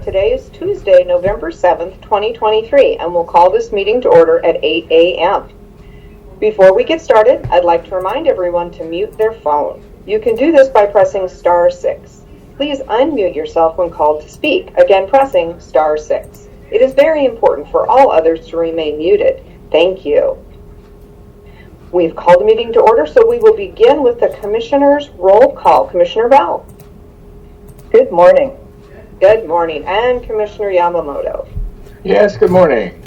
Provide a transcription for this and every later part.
Today is Tuesday, November 7th, 2023, and we'll call this meeting to order at 8 a.m. Before we get started, I'd like to remind everyone to mute their phone. You can do this by pressing star 6. Please unmute yourself when called to speak, again pressing star 6. It is very important for all others to remain muted. Thank you. We've called the meeting to order, so we will begin with the Commissioner's roll call. Commissioner Bell. Good morning. Good morning. And Commissioner Yamamoto. Yes, good morning.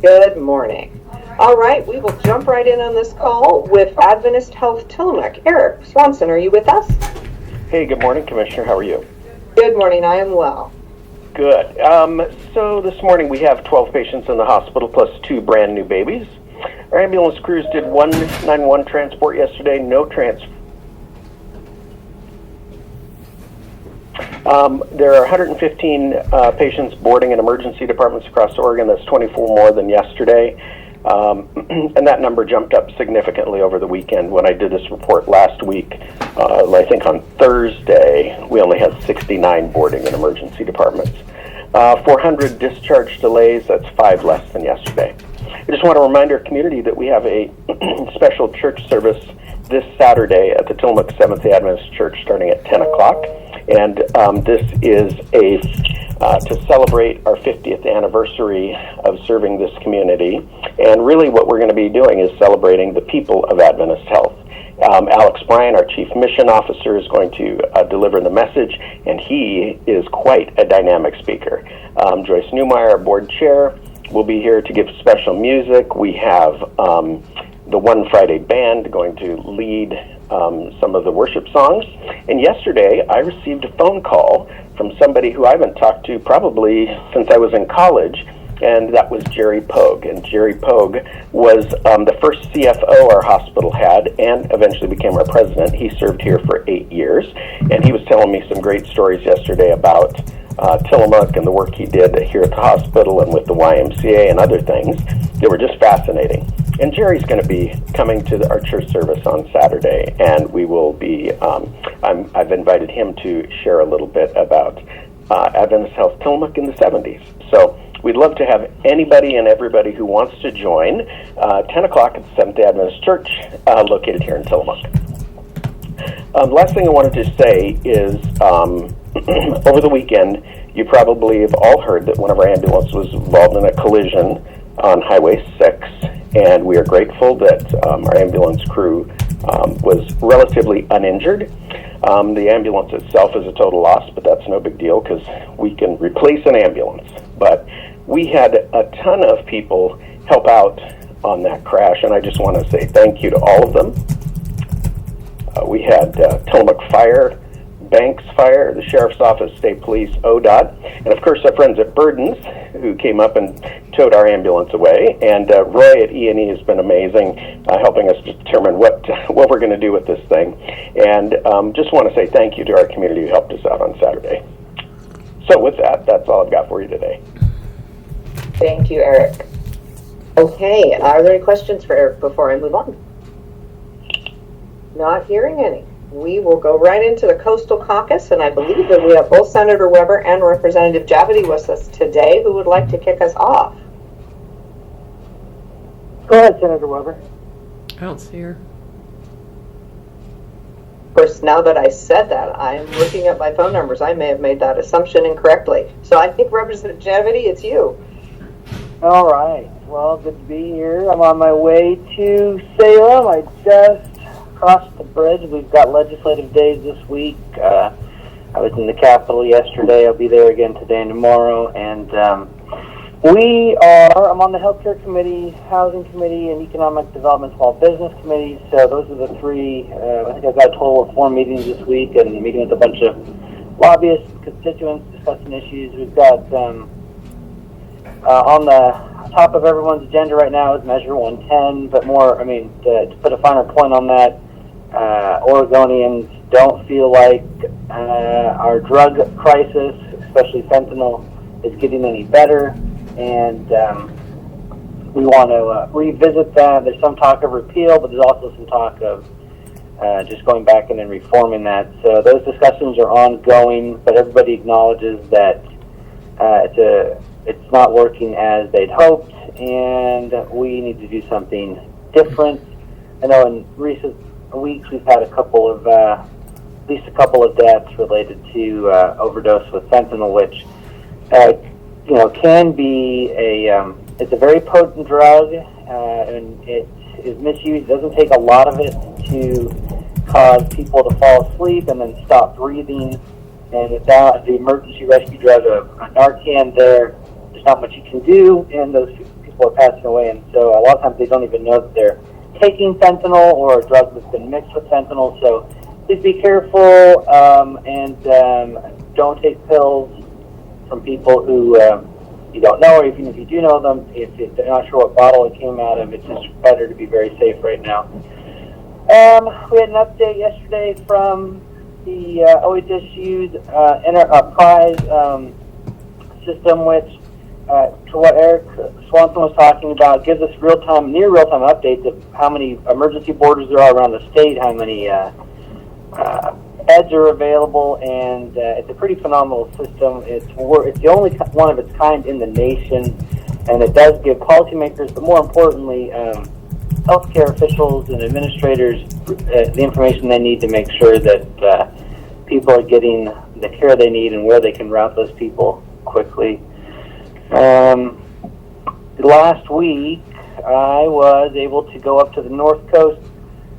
Good morning. All right, we will jump right in on this call with Adventist Health Tillamook. Eric Swanson, are you with us? Hey, good morning, Commissioner. How are you? Good morning. I am well. Good. So this morning we have 12 patients in the hospital plus 2 brand new babies. Our ambulance crews did 191 transport yesterday, no transfer. There are 115 patients boarding in emergency departments across Oregon. That's 24 more than yesterday. And that number jumped up significantly over the weekend. When I did this report last week, I think on Thursday, we only had 69 boarding in emergency departments. 400 discharge delays, that's 5 less than yesterday. I just want to remind our community that we have a special church service this Saturday at the Tillamook Seventh-day Adventist Church starting at 10 o'clock. And this is to celebrate our 50th anniversary of serving this community. And really what we're going to be doing is celebrating the people of Adventist Health. Alex Bryan, our Chief Mission Officer, is going to deliver the message, and he is quite a dynamic speaker. Joyce Newmeyer, our Board Chair, will be here to give special music. We have the One Friday Band going to lead some of the worship songs. And yesterday, I received a phone call from somebody who I haven't talked to probably since I was in college, and that was Jerry Pogue. And Jerry Pogue was the first CFO our hospital had and eventually became our president. He served here for 8 years, and he was telling me some great stories yesterday about Tillamook and the work he did here at the hospital and with the YMCA and other things. They were just fascinating. And Jerry's going to be coming to our church service on Saturday, and we will be, I've invited him to share a little bit about Adventist Health Tillamook in the 70s. So we'd love to have anybody and everybody who wants to join 10 o'clock at the Seventh-day Adventist Church located here in Tillamook. Last thing I wanted to say is over the weekend, you probably have all heard that one of our ambulances was involved in a collision on Highway 6, and we are grateful that our ambulance crew was relatively uninjured. The ambulance itself is a total loss, but that's no big deal because we can replace an ambulance. But we had a ton of people help out on that crash, and I just want to say thank you to all of them. We had Tillamook Fire, Banks Fire, the Sheriff's Office, State Police, ODOT, and of course our friends at Burden's who came up and towed our ambulance away. And Roy at E&E has been amazing, helping us determine what we're going to do with this thing. And just want to say thank you to our community who helped us out on Saturday. So with that, that's all I've got for you today. Thank you, Eric. Okay, are there any questions for Eric before I move on? Not hearing any. We will go right into the Coastal Caucus, and I believe that we have both Senator Weber and Representative Javity with us today. Who would like to kick us off? Go ahead, Senator Weber. I don't see her. Of course, now that I said that, I am looking at my phone numbers. I may have made that assumption incorrectly. So I think Representative Javity, it's you. All right. Well, good to be here. I'm on my way to Salem. I just crossed the bridge. We've got legislative days this week. I was in the Capitol yesterday. I'll be there again today and tomorrow. And I'm on the Healthcare Committee, Housing Committee, and Economic Development Small Business Committee. So those are the three. I think I've got a total of 4 meetings this week, and meeting with a bunch of lobbyists and constituents discussing issues. We've got on the top of everyone's agenda right now is Measure 110, but to put a finer point on that, Oregonians don't feel like our drug crisis, especially fentanyl, is getting any better, and we want to revisit that. There's some talk of repeal, but there's also some talk of just going back and then reforming that. So those discussions are ongoing, but everybody acknowledges that it's not working as they'd hoped, and we need to do something different. I know in recent weeks we've had at least a couple of deaths related to overdose with fentanyl, which can be it's a very potent drug, and it is misused. It doesn't take a lot of it to cause people to fall asleep and then stop breathing. And without the emergency rescue drug of Narcan, there's not much you can do, and those people are passing away. And so a lot of times they don't even know that they're taking fentanyl or a drug that's been mixed with fentanyl. So please be careful and don't take pills from people who you don't know, or even if you do know them, if they're not sure what bottle it came out of, it's just better to be very safe right now. We had an update yesterday from the OHSU's prize system, which, to what Eric Swanson was talking about, gives us near real-time updates of how many emergency boarders there are around the state, how many beds are available, and it's a pretty phenomenal system. It's the only one of its kind in the nation, and it does give policymakers, but more importantly, healthcare officials and administrators the information they need to make sure that people are getting the care they need and where they can route those people quickly. Last week, I was able to go up to the North Coast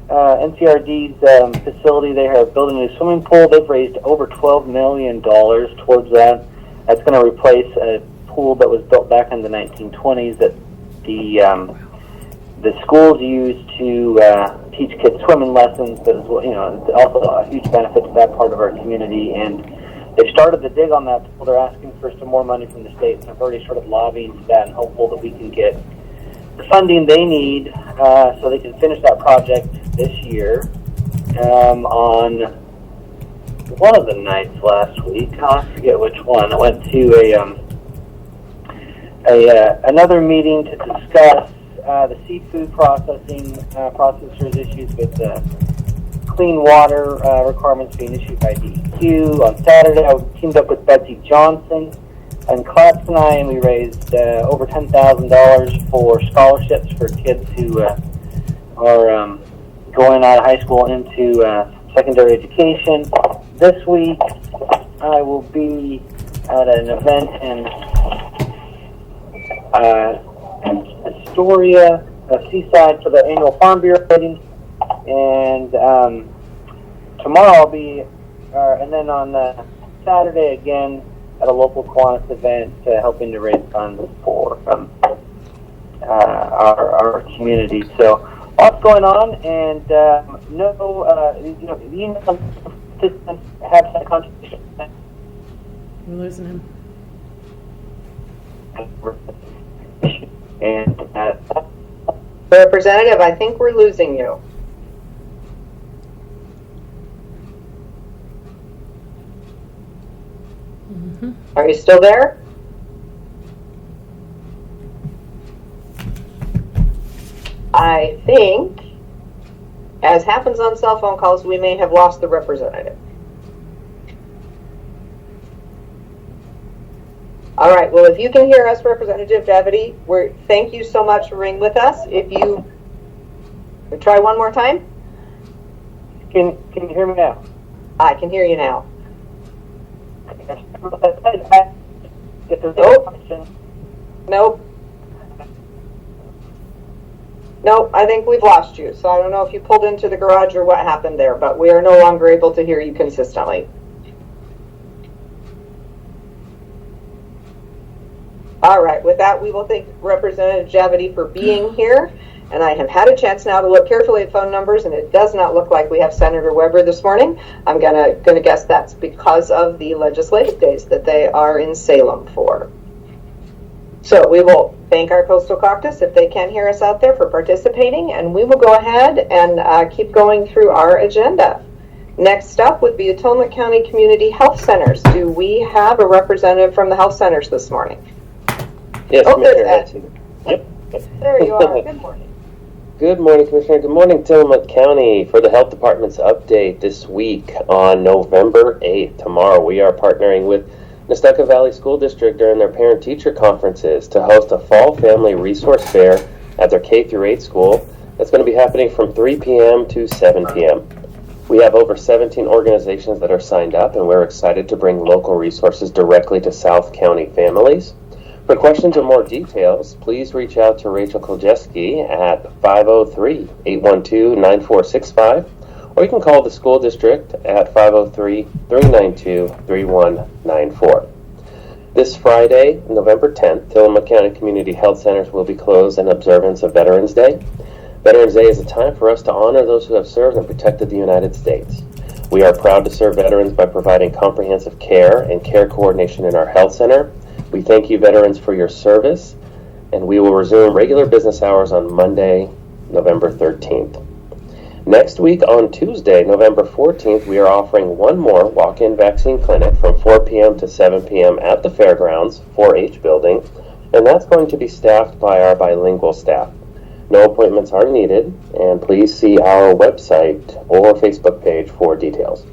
NCRD's facility. They are building a swimming pool. They've raised over $12 million towards that. That's going to replace a pool that was built back in the 1920s that the schools used to teach kids swimming lessons, but it's also a huge benefit to that part of our community. And they've started the dig on that pool. They're asking for some more money from the state, and I've already started lobbying for that and hopeful that we can get the funding they need so they can finish that project this year. On one of the nights last week, I forget which one, I went to another meeting to discuss the seafood processors issues with clean water requirements being issued by DEQ. On Saturday, I teamed up with Betsy Johnson and Klotz and I, and we raised over $10,000 for scholarships for kids who are going out of high school into secondary education. This week, I will be at an event in Astoria, Seaside, for the annual Farm Bureau meeting, and tomorrow I'll be, and then on Saturday again at a local Kiwanis event, helping to raise funds for our community. So lots going on, and the email participants have some contributions. We're losing him. And Representative, I think we're losing you. Are you still there? I think, as happens on cell phone calls, we may have lost the representative. All right, well, if you can hear us, Representative Davity, thank you so much for being with us. If you try one more time. Can you hear me now? I can hear you now. Nope. Nope, I think we've lost you. So I don't know if you pulled into the garage or what happened there, but we are no longer able to hear you consistently. All right, with that, we will thank Representative Javity for being here. And I have had a chance now to look carefully at phone numbers, and it does not look like we have Senator Weber this morning. I'm gonna guess that's because of the legislative days that they are in Salem for. So we will thank our Coastal Caucus, if they can hear us out there, for participating, and we will go ahead and keep going through our agenda. Next up would be Atonement County Community Health Centers. Do we have a representative from the health centers this morning? Yes, Oh, there's Commissioner. Ed. Yep. There you are. Good morning. Good morning, Commissioner. Good morning, Tillamook County. For the Health Department's update this week on November 8th, tomorrow, we are partnering with Nestucca Valley School District are in their parent-teacher conferences to host a fall family resource fair at their K-8 school that's going to be happening from 3 p.m. to 7 p.m. We have over 17 organizations that are signed up, and we're excited to bring local resources directly to South County families. For questions or more details, please reach out to Rachel Koljeski at 503-812-9465, or you can call the school district at 503-392-3194. This Friday, November 10th, Tillamook County Community Health Centers will be closed in observance of Veterans Day. Veterans Day is a time for us to honor those who have served and protected the United States. We are proud to serve veterans by providing comprehensive care and care coordination in our health center. We thank you, veterans, for your service, and we will resume regular business hours on Monday, November 13th. Next week, on Tuesday, November 14th, we are offering one more walk-in vaccine clinic from 4 p.m. to 7 p.m. at the Fairgrounds 4-H building, and that's going to be staffed by our bilingual staff. No appointments are needed, and please see our website or Facebook page for details.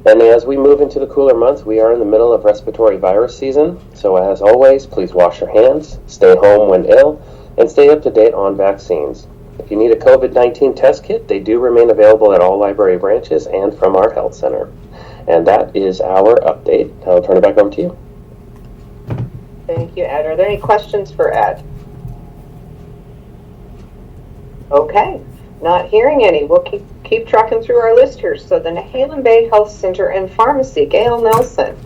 And as we move into the cooler months, we are in the middle of respiratory virus season, so as always, please wash your hands, stay home when ill, and stay up to date on vaccines. If you need a COVID-19 test kit, they do remain available at all library branches and from our health center. And that is our update. I'll turn it back over to you. Thank you, Ed. Are there any questions for Ed? Okay, not hearing any. We'll keep trucking through our list here. So the Nehalem Bay Health Center and Pharmacy, Gail Nelson.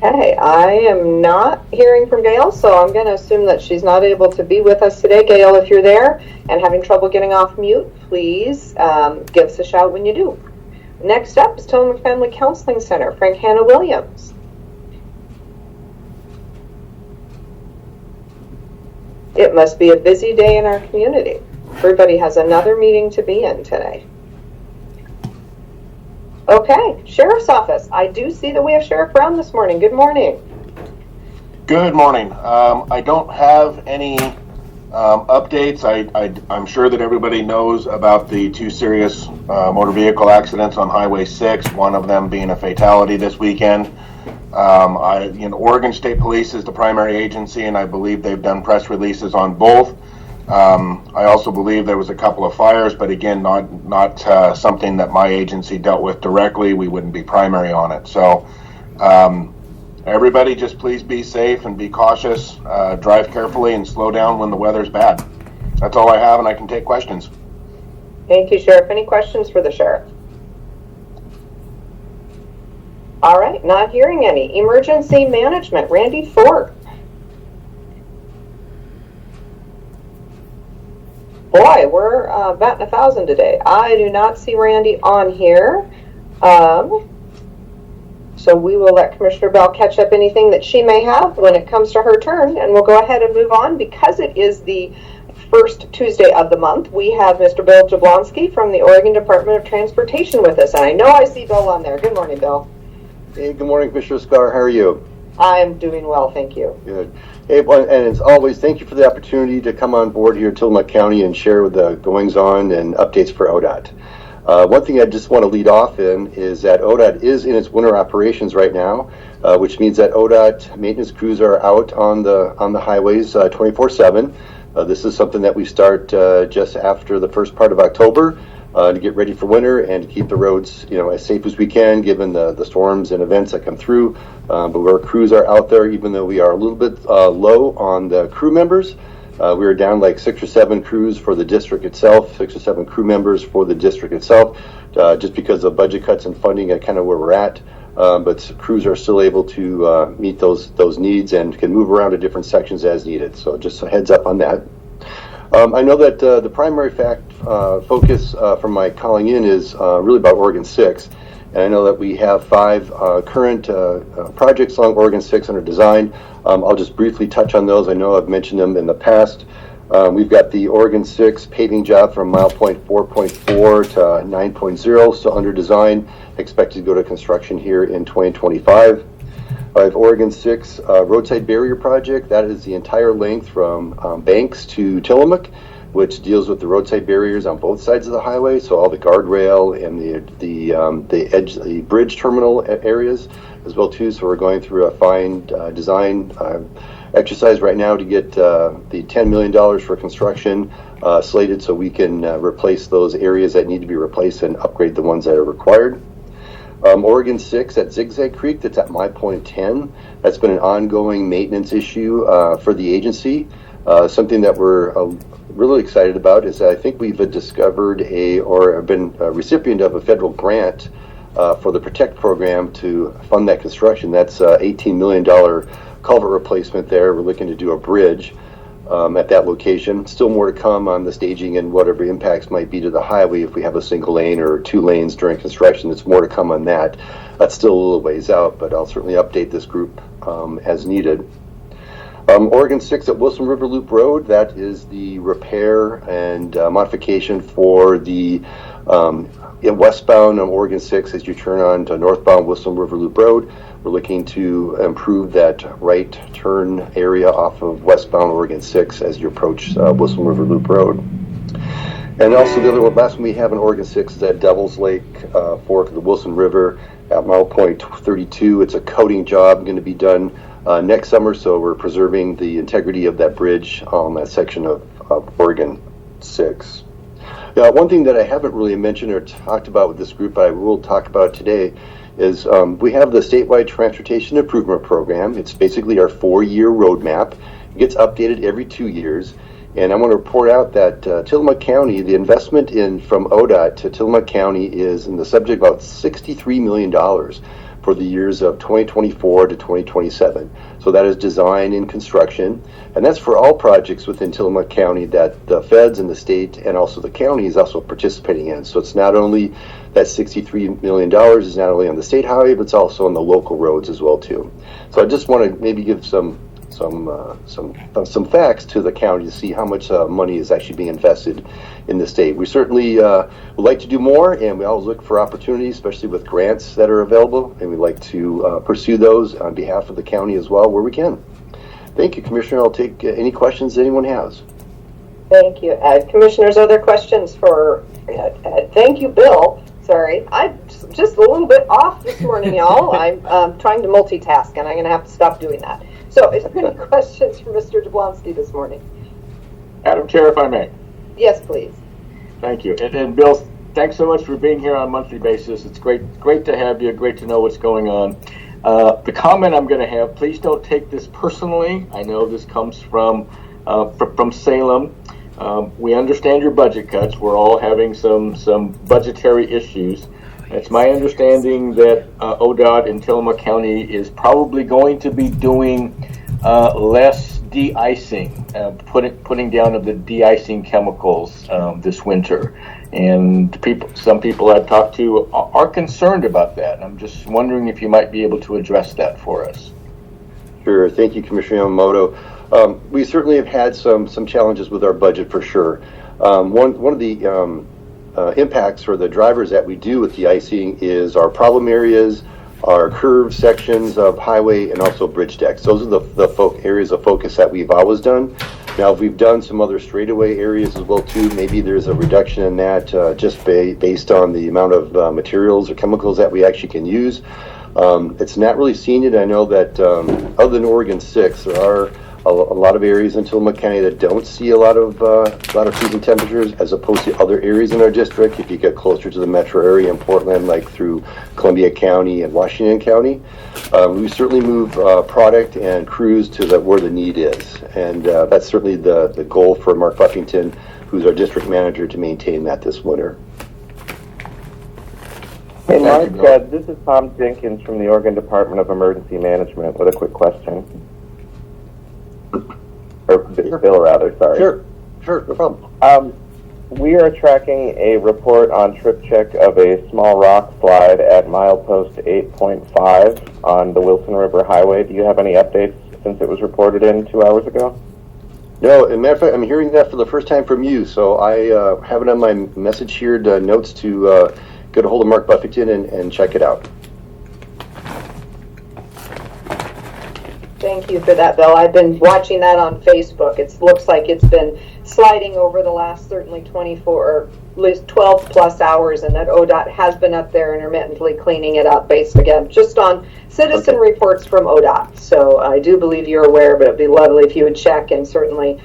Okay, I am not hearing from Gail, so I'm going to assume that she's not able to be with us today. Gail, if you're there and having trouble getting off mute, please give us a shout when you do. Next up is Tillamook Family Counseling Center, Frank Hannah Williams. It must be a busy day in our community. Everybody has another meeting to be in today. Okay, Sheriff's Office. I do see that we have Sheriff Brown this morning. Good morning. Good morning. I don't have any updates. I'm sure that everybody knows about the two serious motor vehicle accidents on Highway 6, one of them being a fatality this weekend. Oregon State Police is the primary agency, and I believe they've done press releases on both. I also believe there was a couple of fires, but again, not something that my agency dealt with directly. We wouldn't be primary on it. So everybody just please be safe and be cautious, drive carefully, and slow down when the weather's bad. That's all I have, and I can take questions. Thank you, Sheriff. Any questions for the Sheriff? All right, not hearing any. Emergency Management, Randy Ford. Boy, we're batting 1,000 today. I do not see Randy on here. So we will let Commissioner Bell catch up anything that she may have when it comes to her turn, and we'll go ahead and move on. Because it is the first Tuesday of the month, we have Mr. Bill Jablonski from the Oregon Department of Transportation with us. And I know I see Bill on there. Good morning, Bill. Hey, good morning, Commissioner Scar. How are you? I'm doing well, thank you. Good. Hey, and as always, thank you for the opportunity to come on board here at Tillamook County and share the goings-on and updates for ODOT. One thing I just want to lead off in is that ODOT is in its winter operations right now, which means that ODOT maintenance crews are out on the highways 24/7. This is something that we start just after the first part of October to get ready for winter and to keep the roads, as safe as we can, given the storms and events that come through. But our crews are out there, even though we are a little bit low on the crew members. We are down like 6 or 7 crews for the district itself, 6 or 7 crew members for the district itself, just because of budget cuts and funding at kind of where we're at. But crews are still able to meet those needs and can move around to different sections as needed. So just a heads up on that. I know that the primary focus from my calling in is really about Oregon 6. And I know that we have 5 current projects along Oregon 6 under design. I'll just briefly touch on those. I know I've mentioned them in the past. We've got the Oregon 6 paving job from mile point 4.4 to 9.0, still under design, expected to go to construction here in 2025. I have Oregon 6 roadside barrier project. That is the entire length from Banks to Tillamook. which deals with the roadside barriers on both sides of the highway, so all the guardrail and the bridge terminal areas as well too. So we're going through a fine design exercise right now to get the $10 million for construction slated, so we can replace those areas that need to be replaced and upgrade the ones that are required. Oregon 6 at Zigzag Creek, that's at My Point 10. That's been an ongoing maintenance issue for the agency. Something that we're really excited about is that I think we've discovered or been a recipient of a federal grant for the PROTECT program to fund that construction. That's $18 million culvert replacement there. We're looking to do a bridge at that location. Still more to come on the staging and whatever impacts might be to the highway if we have a single lane or 2 lanes during construction. There's more to come on that. That's still a little ways out, but I'll certainly update this group as needed. Oregon 6 at Wilson River Loop Road, that is the repair and modification for the westbound on Oregon 6 as you turn on to northbound Wilson River Loop Road. We're looking to improve that right turn area off of westbound Oregon 6 as you approach Wilson River Loop Road. And also the other one, last one we have in Oregon 6 is at Devil's Lake fork of the Wilson River at mile point 32. It's a coating job going to be done next summer, so we're preserving the integrity of that bridge on that section of Oregon 6. One thing that I haven't really mentioned or talked about with this group, but I will talk about today, is we have the statewide transportation improvement program. It's basically our 4-year roadmap. It gets updated every 2 years. And I want to report out that Tillamook County, the investment from ODOT to Tillamook County is in the subject about $63 million for the years of 2024 to 2027. So that is design and construction. And that's for all projects within Tillamook County that the feds and the state and also the county is also participating in. So it's not only that $63 million is not only on the state highway, but it's also on the local roads as well too. So I just want to maybe give some facts to the county to see how much money is actually being invested in the state. We certainly would like to do more, and we always look for opportunities, especially with grants that are available, and we like to pursue those on behalf of the county as well where we can. Thank you, Commissioner. I'll take any questions that anyone has. Thank you. Commissioners, other questions for thank you, Bill. Sorry, I'm just a little bit off this morning, y'all. I'm trying to multitask, and I'm going to have to stop doing that. So, is there any questions for Mr. Jablonski this morning? Madam Chair, if I may. Yes, please. Thank you. And Bill, thanks so much for being here on a monthly basis. It's great to have you. Great to know what's going on. The comment I'm going to have, please don't take this personally. I know this comes from Salem. We understand your budget cuts. We're all having some budgetary issues. It's my understanding that ODOT in Tillamook County is probably going to be doing less de-icing, putting down of the de-icing chemicals this winter. And some people I've talked to are concerned about that. I'm just wondering if you might be able to address that for us. Sure. Thank you, Commissioner Yamamoto. We certainly have had some challenges with our budget for sure. One of the impacts for the drivers that we do with de-icing is our problem areas, our curved sections of highway, and also bridge decks. Those are the areas of focus that we've always done. Now, if we've done some other straightaway areas as well too, maybe there's a reduction in that just based on the amount of materials or chemicals that we actually can use. It's not really seen it. I know that other than Oregon 6, there are a lot of areas in Tillamook County that don't see a lot of freezing temperatures as opposed to other areas in our district. If you get closer to the metro area in Portland, like through Columbia County and Washington County, we certainly move product and crews to where the need is. And that's certainly the goal for Mark Buffington, who's our district manager, to maintain that this winter. Hey Mark, this is Tom Jenkins from the Oregon Department of Emergency Management with a quick question. Or Bill, rather, sorry. Sure, no problem. We are tracking a report on trip check of a small rock slide at milepost 8.5 on the Wilson River Highway. Do you have any updates since it was reported in 2 hours ago? No, as a matter of fact, I'm hearing that for the first time from you, so I have it on my message here, notes to get a hold of Mark Buffington and check it out. Thank Thank you for that, Bill. I've been watching that on Facebook. It looks like it's been sliding over the last certainly 24 or at least 12 plus hours, and that ODOT has been up there intermittently cleaning it up based, again, just on citizen reports from ODOT. So I do believe you're aware, but it'd be lovely if you would check and certainly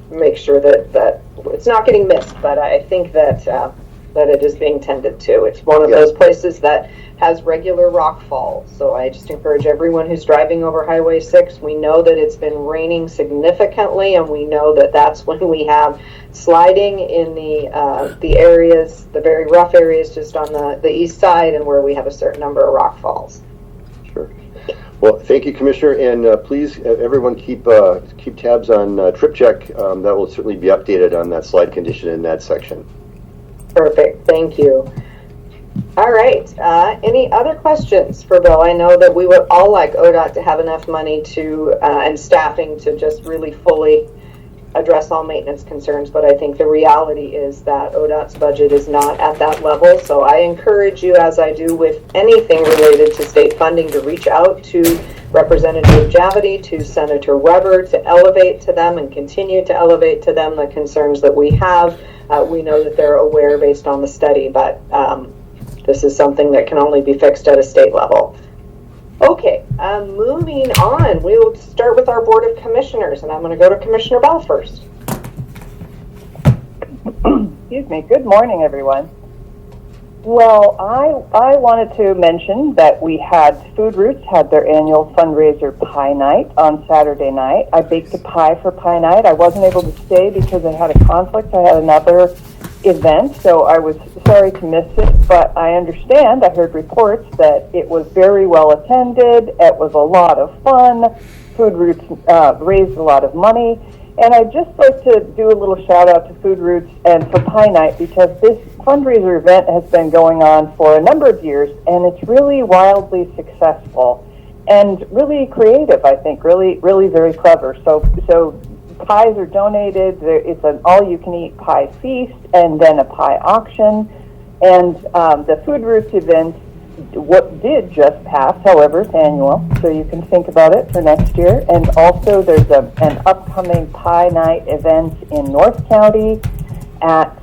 make sure that it's not getting missed. But I think that it is being tended to. It's one of those places that has regular rock falls. So I just encourage everyone who's driving over Highway 6. We know that it's been raining significantly, and we know that that's when we have sliding in the areas, the very rough areas just on the east side, and where we have a certain number of rock falls. Sure. Well, thank you, Commissioner, and please, everyone, keep tabs on Trip Check. That will certainly be updated on that slide condition in that section. Perfect. Thank you. All right. Any other questions for Bill? I know that we would all like ODOT to have enough money to and staffing to just really fully address all maintenance concerns, but I think the reality is that ODOT's budget is not at that level. So I encourage you, as I do with anything related to state funding, to reach out to Representative Javity, to Senator Weber, to elevate to them and continue to elevate to them the concerns that we have. We know that they're aware based on the study, but this is something that can only be fixed at a state level. Okay, moving on, we will start with our Board of Commissioners, and I'm going to go to Commissioner Bell first. Excuse me. Good morning, everyone. Well, I wanted to mention that we had Food Roots had their annual fundraiser pie night on Saturday night. I baked a pie for pie night. I wasn't able to stay because I had a conflict. I had another event, so I was sorry to miss it, but I understand, I heard reports that it was very well attended, it was a lot of fun, Food Roots raised a lot of money, and I'd just like to do a little shout out to Food Roots and for Pie Night, because this fundraiser event has been going on for a number of years, and it's really wildly successful and really creative, I think, really very clever. So pies are donated. It's an all-you-can-eat pie feast and then a pie auction. And the Food Roots event, what did just pass, however, it's annual, so you can think about it for next year. And also there's an upcoming Pie Night event in North County at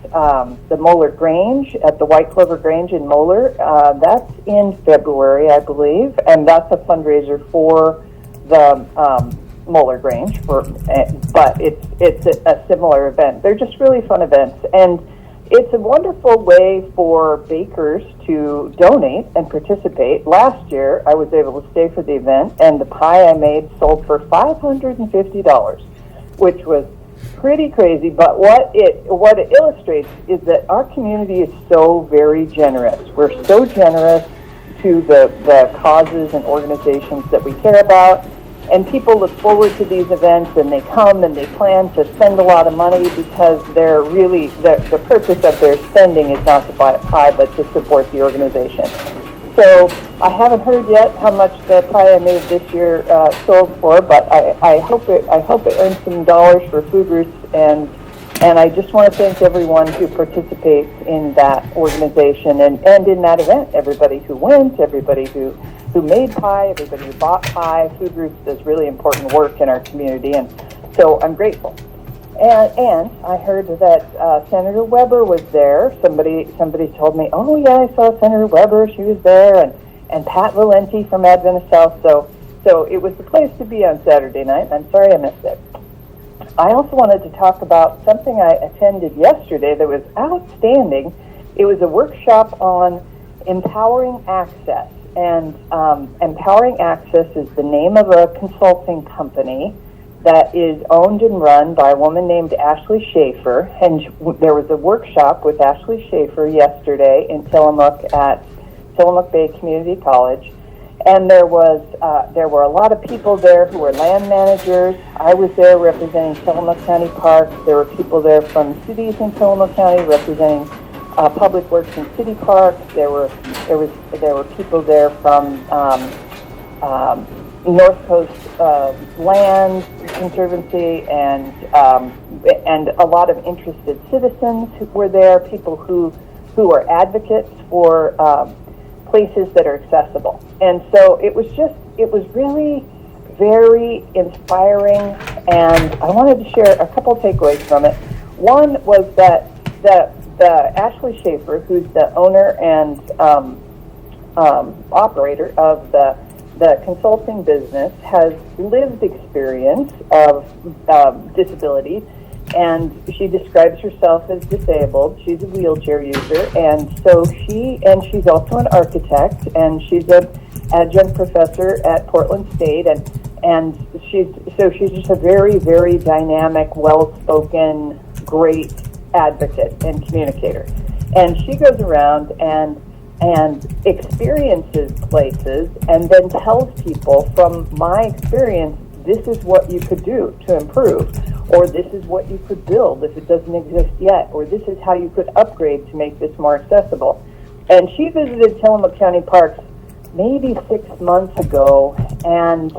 the Moeller Grange, at the White Clover Grange in Moeller. That's in February, I believe, and that's a fundraiser for the Moeller Grange, but it's a similar event. They're just really fun events, and it's a wonderful way for bakers to donate and participate. Last year, I was able to stay for the event, and the pie I made sold for $550, which was pretty crazy. But what it illustrates is that our community is so very generous. We're so generous to the causes and organizations that we care about. And people look forward to these events, and they come and they plan to spend a lot of money because they're really, the purpose of their spending is not to buy a pie, but to support the organization. So I haven't heard yet how much the pie I made this year sold for, but I hope it earns some dollars for Food Roots, and I just want to thank everyone who participates in that organization and in that event. Everybody who went, everybody who made pie, everybody who bought pie. Food Roots does really important work in our community, and so I'm grateful. And I heard that Senator Weber was there. Somebody told me, oh yeah, I saw Senator Weber. She was there, and Pat Valenti from Adventist South. So it was the place to be on Saturday night. I'm sorry I missed it. I also wanted to talk about something I attended yesterday that was outstanding. It was a workshop on empowering access. And Empowering Access is the name of a consulting company that is owned and run by a woman named Ashley Schaefer. And there was a workshop with Ashley Schaefer yesterday in Tillamook at Tillamook Bay Community College. And there were a lot of people there who were land managers. I was there representing Tillamook County Parks. There were people there from cities in Tillamook County representing Public Works and City Parks. There were people there from North Coast Land Conservancy and a lot of interested citizens who were there. People who are advocates for places that are accessible. And so it was really very inspiring, and I wanted to share a couple takeaways from it. One was that the Ashley Schaefer, who's the owner and operator of the consulting business, has lived experience of disability, and she describes herself as disabled. She's a wheelchair user, and so she's also an architect, and she's an adjunct professor at Portland State, and she's just a very, very dynamic, well-spoken, great advocate and communicator. And she goes around and experiences places and then tells people, from my experience, this is what you could do to improve, or this is what you could build if it doesn't exist yet, or this is how you could upgrade to make this more accessible. And she visited Tillamook County Parks maybe 6 months ago, and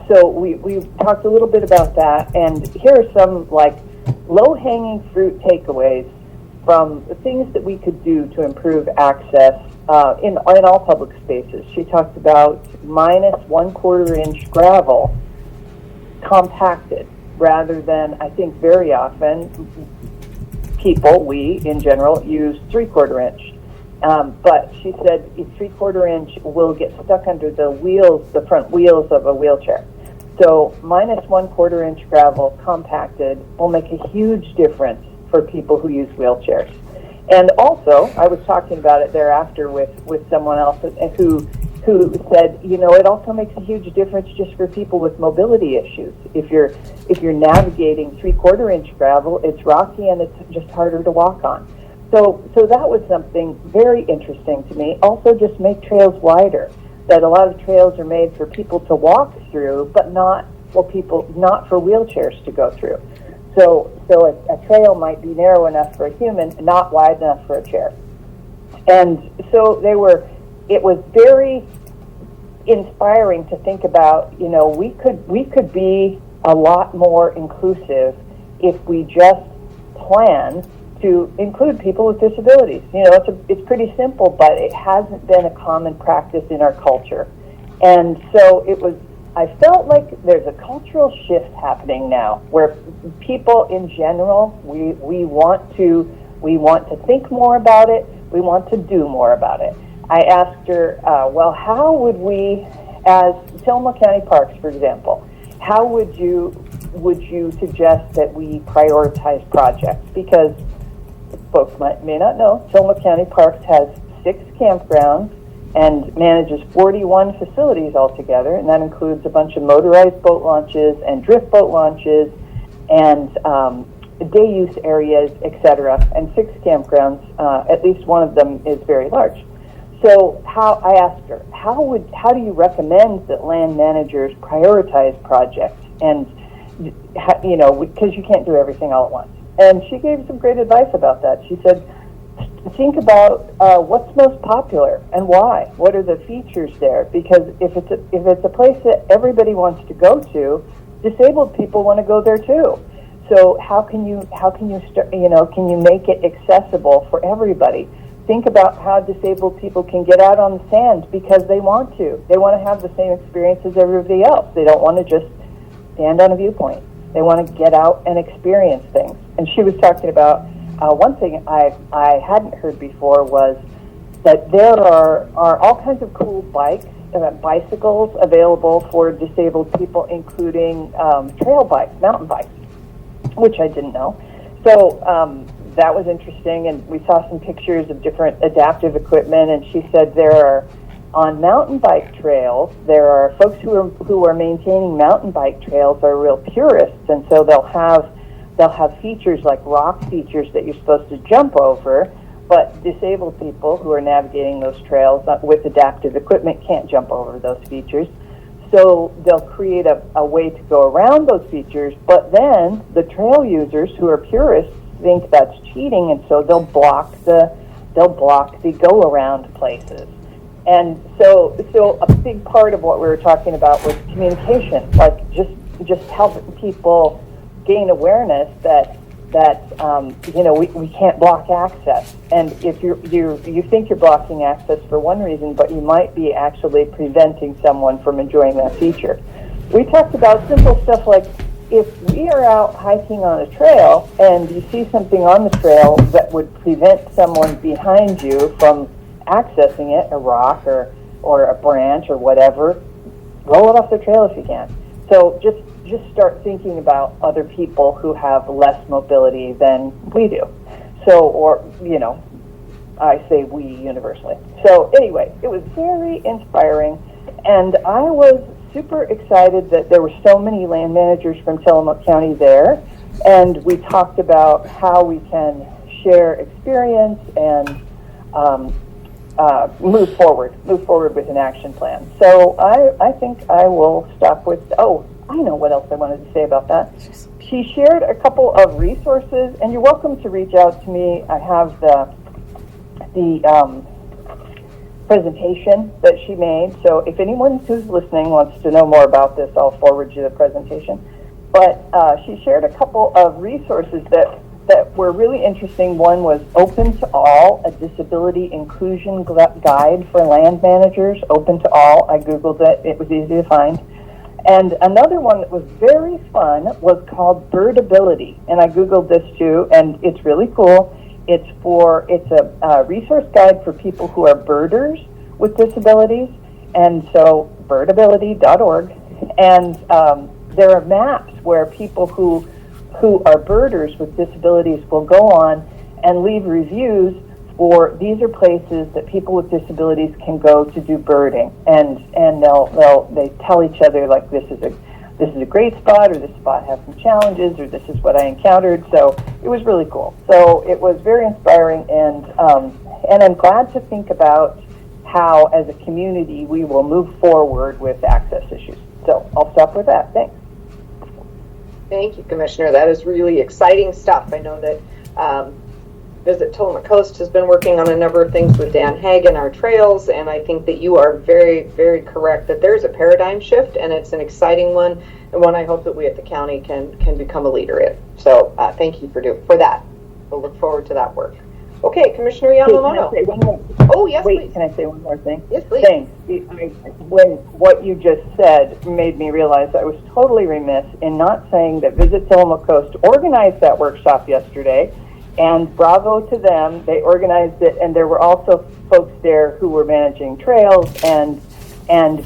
so we talked a little bit about that, and here are some like low-hanging fruit takeaways from things that we could do to improve access in all public spaces. She talked about minus 1/4 inch gravel compacted, rather than, I think very often people, we in general, use 3/4 inch. But she said 3/4 inch will get stuck under the wheels, the front wheels of a wheelchair. So minus 1/4 inch gravel compacted will make a huge difference for people who use wheelchairs. And also, I was talking about it thereafter with someone else who said, you know, it also makes a huge difference just for people with mobility issues. If you're navigating 3/4 inch gravel, it's rocky and it's just harder to walk on. So that was something very interesting to me. Also, just make trails wider. That a lot of trails are made for people to walk through, but not for wheelchairs to go through. So a trail might be narrow enough for a human, not wide enough for a chair. And so it was very inspiring to think about, you know, we could be a lot more inclusive if we just plan to include people with disabilities. You know, it's pretty simple, but it hasn't been a common practice in our culture. And so I felt like there's a cultural shift happening now where people in general, we want to think more about it, we want to do more about it. I asked her, well, how would we, as Tillamook County Parks, for example, how would you suggest that we prioritize projects? Because folks may not know, Tillamook County Parks has 6 campgrounds and manages 41 facilities altogether, and that includes a bunch of motorized boat launches and drift boat launches and day use areas, etc. And 6 campgrounds, at least one of them is very large. So I asked her, how do you recommend that land managers prioritize projects? And, you know, because you can't do everything all at once. And she gave some great advice about that. She said, think about what's most popular and why. What are the features there? Because if it's a place that everybody wants to go to, disabled people want to go there too. So how can you start, you know, can you make it accessible for everybody? Think about how disabled people can get out on the sand because they want to. They want to have the same experience as everybody else. They don't want to just stand on a viewpoint. They want to get out and experience things. And she was talking about one thing I hadn't heard before was that there are all kinds of cool bicycles available for disabled people, including trail bikes, mountain bikes, which I didn't know. So that was interesting, and we saw some pictures of different adaptive equipment, and she said on mountain bike trails, there are folks who are maintaining mountain bike trails are real purists, and so they'll have features like rock features that you're supposed to jump over, but disabled people who are navigating those trails with adaptive equipment can't jump over those features. So they'll create a way to go around those features, but then the trail users who are purists think that's cheating, and so they'll block the go around places. And so a big part of what we were talking about was communication, like just helping people gain awareness that you know, we can't block access. And if you think you're blocking access for one reason, but you might be actually preventing someone from enjoying that feature. we talked about simple stuff like, if we are out hiking on a trail and you see something on the trail that would prevent someone behind you from accessing it, a rock or a branch or whatever, roll it off the trail if you can. So just start thinking about other people who have less mobility than we do. So, or, I say we universally. So anyway, it was very inspiring, and I was super excited that there were so many land managers from Tillamook County there, and we talked about how we can share experience and move forward with an action plan. So I think I will stop with, I know what else I wanted to say about that. She shared a couple of resources, and you're welcome to reach out to me. I have the presentation that she made. So if anyone who's listening wants to know more about this, I'll forward you the presentation. But she shared a couple of resources that were really interesting. One was Open to All, a disability inclusion guide for land managers, open to all. I Googled it. It was easy to find. And another one that was very fun was called Birdability. And I Googled this too, and it's really cool. It's a resource guide for people who are birders with disabilities, and so birdability.org. And there are maps where people who are birders with disabilities will go on and leave reviews for, these are places that people with disabilities can go to do birding, and they tell each other, like, this is a great spot, or this spot has some challenges, or this is what I encountered. So it was really cool. So it was very inspiring, and I'm glad to think about how, as a community, we will move forward with access issues. So I'll stop with that. Thanks. Thank you, Commissioner. That is really exciting stuff. I know that Visit Tillamook Coast has been working on a number of things with Dan Hagen, our trails, and I think that you are very, very correct that there's a paradigm shift, and it's an exciting one, and one I hope that we at the county can become a leader in. So thank you for that. We'll look forward to that work. Okay, Commissioner Yamamoto. Hey, can I say one more? Oh, yes, Wait, please. can I say one more thing? Yes, please. Thanks. When what you just said made me realize I was totally remiss in not saying that Visit Tillamook Coast organized that workshop yesterday, and bravo to them. They organized it, and there were also folks there who were managing trails and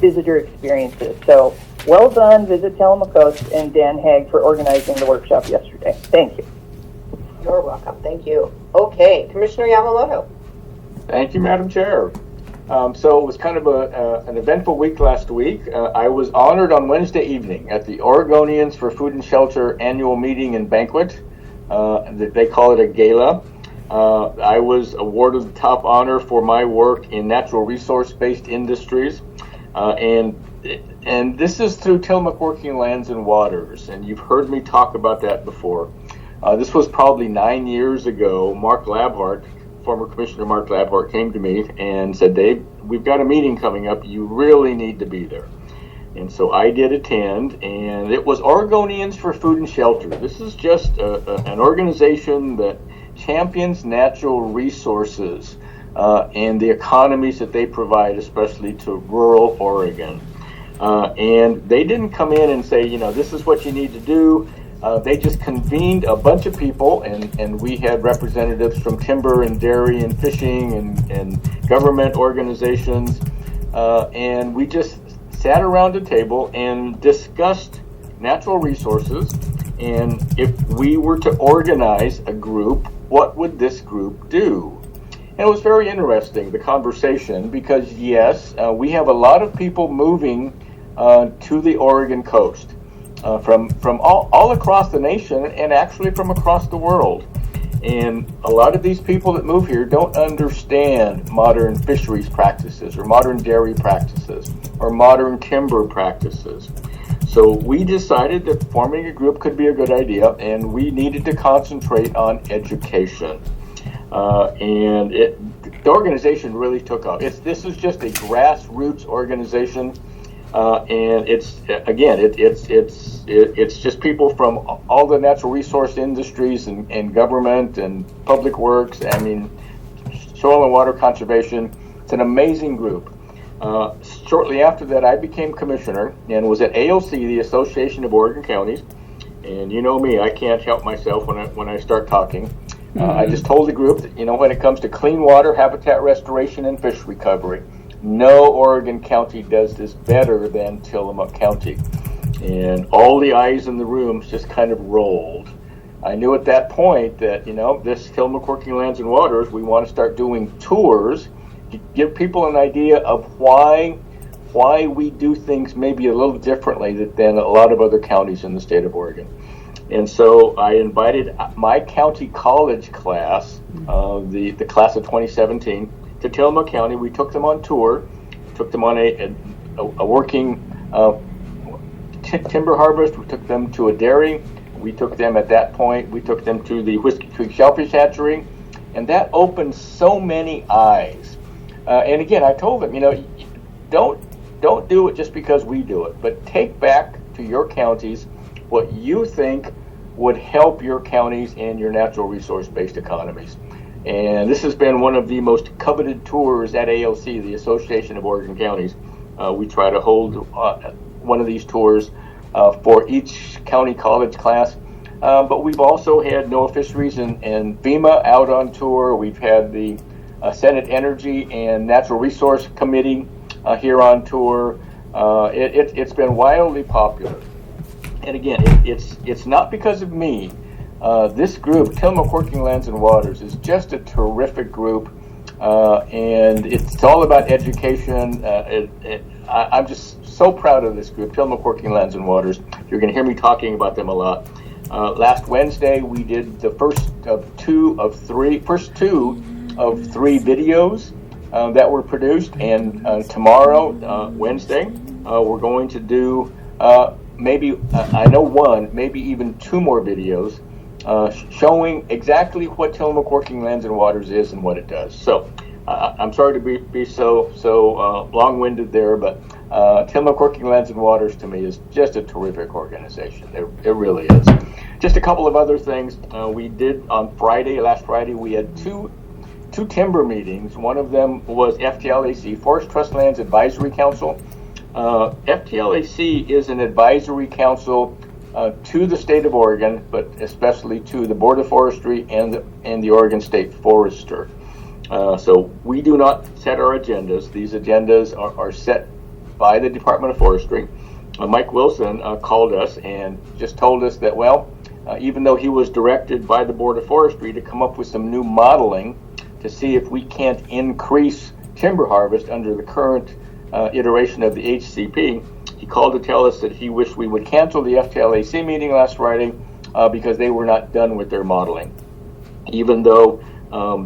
visitor experiences. So well done, Visit Tillamook Coast and Dan Haig, for organizing the workshop yesterday. Thank you. You're welcome. Thank you. Okay, Commissioner Yamamoto. Thank you, Madam Chair. So it was kind of an eventful week last week. I was honored on Wednesday evening at the Oregonians for Food and Shelter annual meeting and banquet. They call it a gala. I was awarded the top honor for my work in natural resource-based industries, and this is through Tillamook Working Lands and Waters, and you've heard me talk about that before. This was probably 9 years ago. Mark Labhart, former Commissioner Mark Labhart, came to me and said, Dave, we've got a meeting coming up. You really need to be there. And so I did attend, and it was Oregonians for Food and Shelter. This is just an organization that champions natural resources and the economies that they provide, especially to rural Oregon. And they didn't come in and say, this is what you need to do. They just convened a bunch of people, and we had representatives from timber and dairy and fishing and government organizations, and we just sat around a table and discussed natural resources, and if we were to organize a group, what would this group do? And it was very interesting, the conversation, because yes, we have a lot of people moving to the Oregon coast from all across the nation, and actually from across the world. And a lot of these people that move here don't understand modern fisheries practices or modern dairy practices or modern timber practices. So we decided that forming a group could be a good idea, and we needed to concentrate on education. And the organization really took off. This is just a grassroots organization, and it's just people from all the natural resource industries and government and public works. I mean, soil and water conservation. It's an amazing group. Shortly after that, I became commissioner and was at AOC, the Association of Oregon Counties. And you know me, I can't help myself when I start talking. I just told the group that, when it comes to clean water, habitat restoration, and fish recovery, no Oregon county does this better than Tillamook County. And all the eyes in the rooms just kind of rolled. I knew at that point that, this Tillamook Working Lands and Waters, we want to start doing tours to give people an idea of why we do things maybe a little differently than a lot of other counties in the state of Oregon. And so I invited my county college class, the class of 2017, to Tillamook County. We took them on tour, took them on a working timber harvest. We took them to a dairy. We took them at that point, we took them to the Whiskey Creek Shellfish Hatchery, and that opened so many eyes. And again, I told them, don't do it just because we do it, but take back to your counties what you think would help your counties and your natural resource-based economies. And this has been one of the most coveted tours at AOC, the Association of Oregon Counties. We try to hold one of these tours for each county college class. But we've also had NOAA Fisheries and FEMA out on tour. We've had the Senate Energy and Natural Resource Committee here on tour. It's been wildly popular. And again, it's not because of me. This group, Tillamook Working Lands and Waters, is just a terrific group. And it's all about education. I'm just so proud of this group, Tillamook Working Lands and Waters. You're going to hear me talking about them a lot. Last Wednesday, we did the first two of three videos that were produced, and tomorrow, Wednesday, we're going to do maybe even two more videos showing exactly what Tillamook Working Lands and Waters is and what it does. So I'm sorry to be so long-winded there, but Tillamook Working Lands and Waters to me is just a terrific organization. It really is. Just a couple of other things we did on last Friday. We had two timber meetings. One of them was FTLAC, Forest Trust Lands Advisory Council. FTLAC is an advisory council to the state of Oregon, but especially to the Board of Forestry and the Oregon State Forester. So we do not set our agendas. These agendas are set by the Department of Forestry. Mike Wilson called us and just told us that, even though he was directed by the Board of Forestry to come up with some new modeling to see if we can't increase timber harvest under the current iteration of the HCP, he called to tell us that he wished we would cancel the FTLAC meeting last Friday because they were not done with their modeling. Even though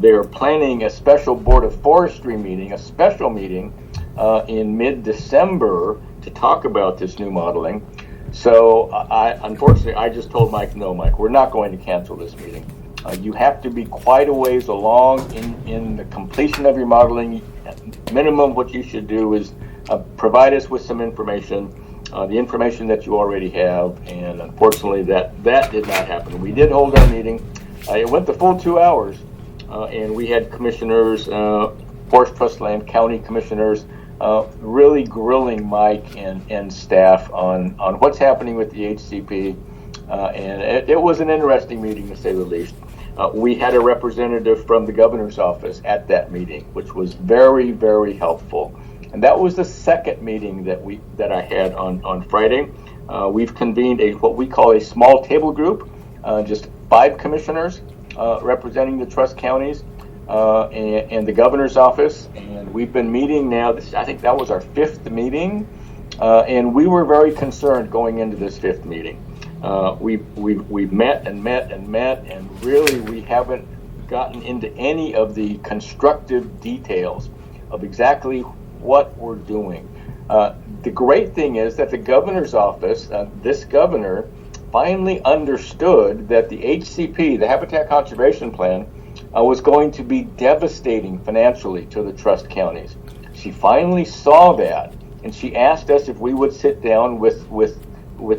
they're planning a special Board of Forestry meeting, a special meeting in mid-December to talk about this new modeling. So unfortunately, I just told Mike, no, Mike, we're not going to cancel this meeting. You have to be quite a ways along in the completion of your modeling. Minimum, what you should do is provide us with some information, the information that you already have, and unfortunately that did not happen. We did hold our meeting. It went the full 2 hours, and we had commissioners, Forest Trust Land County commissioners, really grilling Mike and staff on what's happening with the HCP, and it was an interesting meeting to say the least. We had a representative from the governor's office at that meeting, which was very, very helpful. And that was the second meeting that I had on Friday. We've convened what we call a small table group, just 5 commissioners representing the trust counties and the governor's office. And we've been meeting now. I think that was our 5th meeting, and we were very concerned going into this 5th meeting. We've met, and really we haven't gotten into any of the constructive details of exactly what we're doing. The great thing is that the governor's office, this governor, finally understood that the HCP, the Habitat Conservation Plan, was going to be devastating financially to the trust counties. She finally saw that, and she asked us if we would sit down with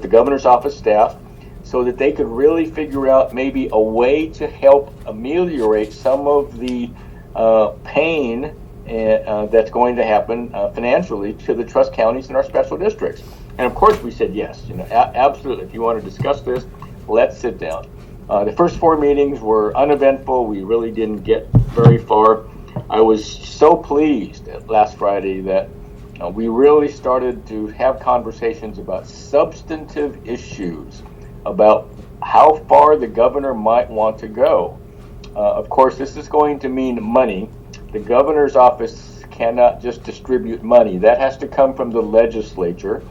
the governor's office staff so that they could really figure out maybe a way to help ameliorate some of the pain that's going to happen financially to the trust counties and our special districts. And of course, we said yes. Absolutely. If you want to discuss this, let's sit down. The first 4 meetings were uneventful. We really didn't get very far. I was so pleased last Friday that we really started to have conversations about substantive issues, about how far the governor might want to go. Of course, this is going to mean money. The governor's office cannot just distribute money. That has to come from the legislature.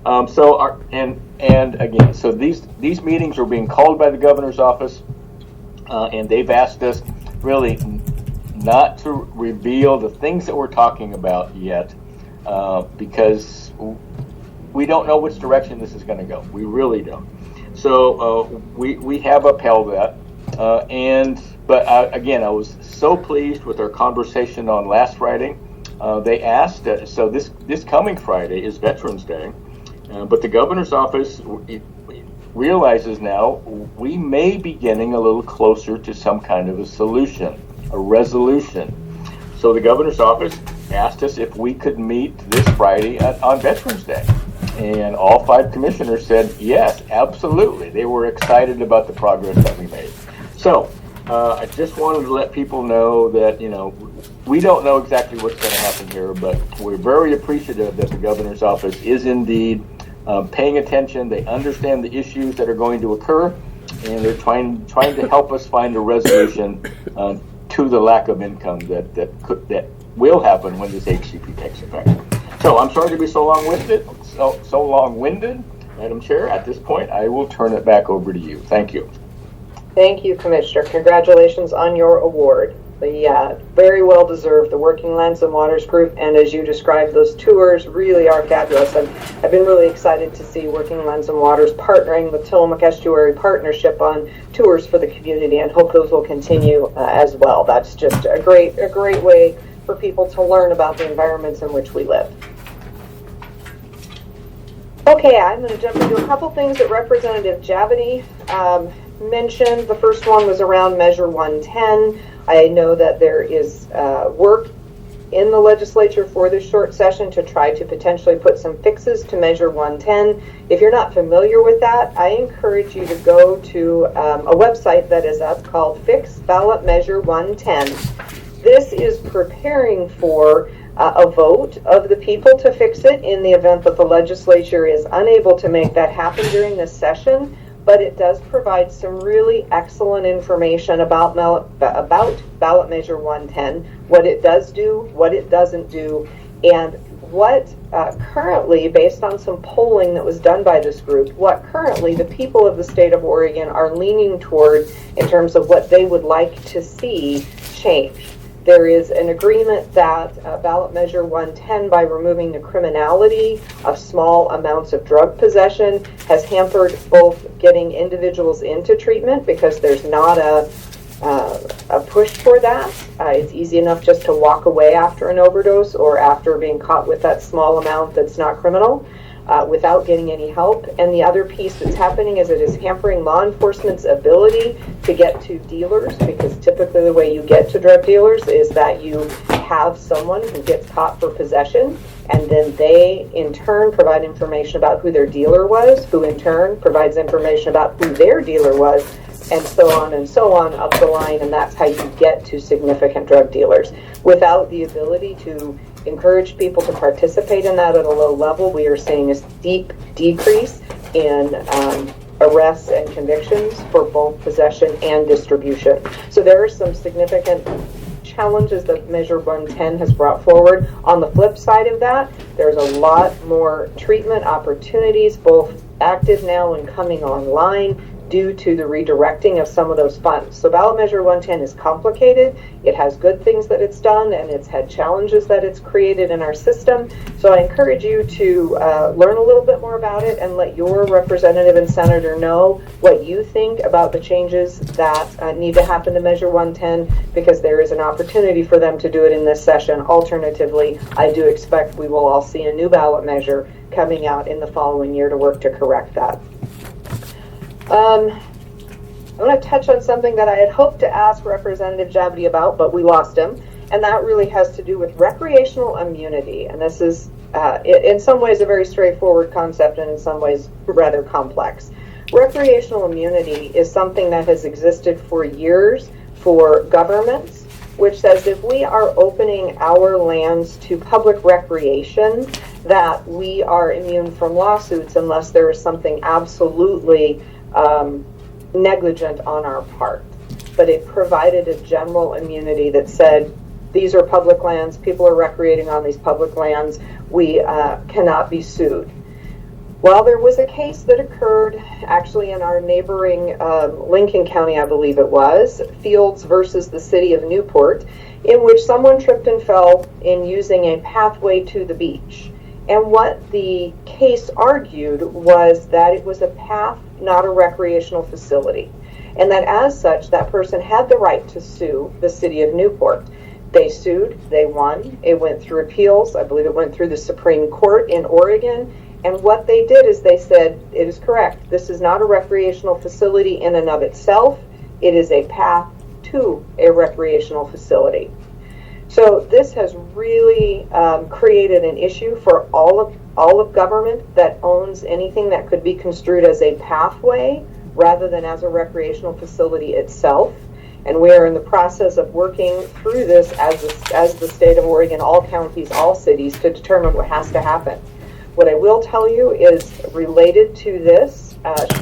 So these meetings are being called by the governor's office, and they've asked us really not to reveal the things that we're talking about yet, because we don't know which direction this is going to go. We really don't. So we have upheld that, but again, I was so pleased with our conversation on last Friday. They asked, so this coming Friday is Veterans Day. But the governor's office realizes now we may be getting a little closer to some kind of a solution, a resolution. So the governor's office asked us if we could meet this Friday on Veterans Day. And all 5 commissioners said, yes, absolutely. They were excited about the progress that we made. So I just wanted to let people know that, we don't know exactly what's going to happen here, but we're very appreciative that the governor's office is indeed paying attention. They understand the issues that are going to occur, and they're trying to help us find a resolution to the lack of income that will happen when this HCP takes effect. So I'm sorry to be so long-winded, Madam Chair. At this point, I will turn it back over to you. Thank you. Thank you, Commissioner. Congratulations on your award. Very well deserved, the Working Lands and Waters Group, and as you described, those tours really are fabulous. And I've been really excited to see Working Lands and Waters partnering with Tillamook Estuary Partnership on tours for the community, and hope those will continue as well. That's just a great way for people to learn about the environments in which we live. Okay, I'm going to jump into a couple things that Representative Javity mentioned. The first one was around Measure 110. I know that there is work in the legislature for this short session to try to potentially put some fixes to Measure 110. If you're not familiar with that, I encourage you to go to a website that is up called Fix Ballot Measure 110. This is preparing for a vote of the people to fix it in the event that the legislature is unable to make that happen during this session. But it does provide some really excellent information about Ballot Measure 110, what it does do, what it doesn't do, and what currently, based on some polling that was done by this group, what currently the people of the state of Oregon are leaning toward in terms of what they would like to see change. There is an agreement that Ballot Measure 110, by removing the criminality of small amounts of drug possession, has hampered both getting individuals into treatment because there's not a push for that. It's easy enough just to walk away after an overdose or after being caught with that small amount that's not criminal. Without getting any help. And the other piece that's happening is it is hampering law enforcement's ability to get to dealers, because typically the way you get to drug dealers is that you have someone who gets caught for possession, and then they in turn provide information about who their dealer was, who in turn provides information about who their dealer was, and so on up the line, and that's how you get to significant drug dealers. Without the ability to encourage people to participate in that at a low level, we are seeing a steep decrease in arrests and convictions for both possession and distribution. So there are some significant challenges that Measure 110 has brought forward. On the flip side of that, there's a lot more treatment opportunities, both active now and coming online, due to the redirecting of some of those funds. So Ballot Measure 110 is complicated. It has good things that it's done, and it's had challenges that it's created in our system. So I encourage you to learn a little bit more about it and let your representative and senator know what you think about the changes that need to happen to Measure 110, because there is an opportunity for them to do it in this session. Alternatively, I do expect we will all see a new ballot measure coming out in the following year to work to correct that. I want to touch on something that I had hoped to ask Representative Javity about, but we lost him, and that really has to do with recreational immunity. And this is, in some ways, a very straightforward concept, and in some ways, rather complex. Recreational immunity is something that has existed for years for governments, which says if we are opening our lands to public recreation, that we are immune from lawsuits unless there is something absolutely negligent on our part. But it provided a general immunity that said, these are public lands, people are recreating on these public lands, we cannot be sued. Well, there was a case that occurred actually in our neighboring Lincoln County, I believe it was, Fields versus the city of Newport, in which someone tripped and fell in using a pathway to the beach. And what the case argued was that it was a path, not a recreational facility. And that as such, that person had the right to sue the city of Newport. They sued, they won, it went through appeals, I believe it went through the Supreme Court in Oregon, and what they did is they said, it is correct, this is not a recreational facility in and of itself, it is a path to a recreational facility. So this has really created an issue for all of government that owns anything that could be construed as a pathway rather than as a recreational facility itself. And we are in the process of working through this as the state of Oregon, all counties, all cities, to determine what has to happen. What I will tell you is related to this,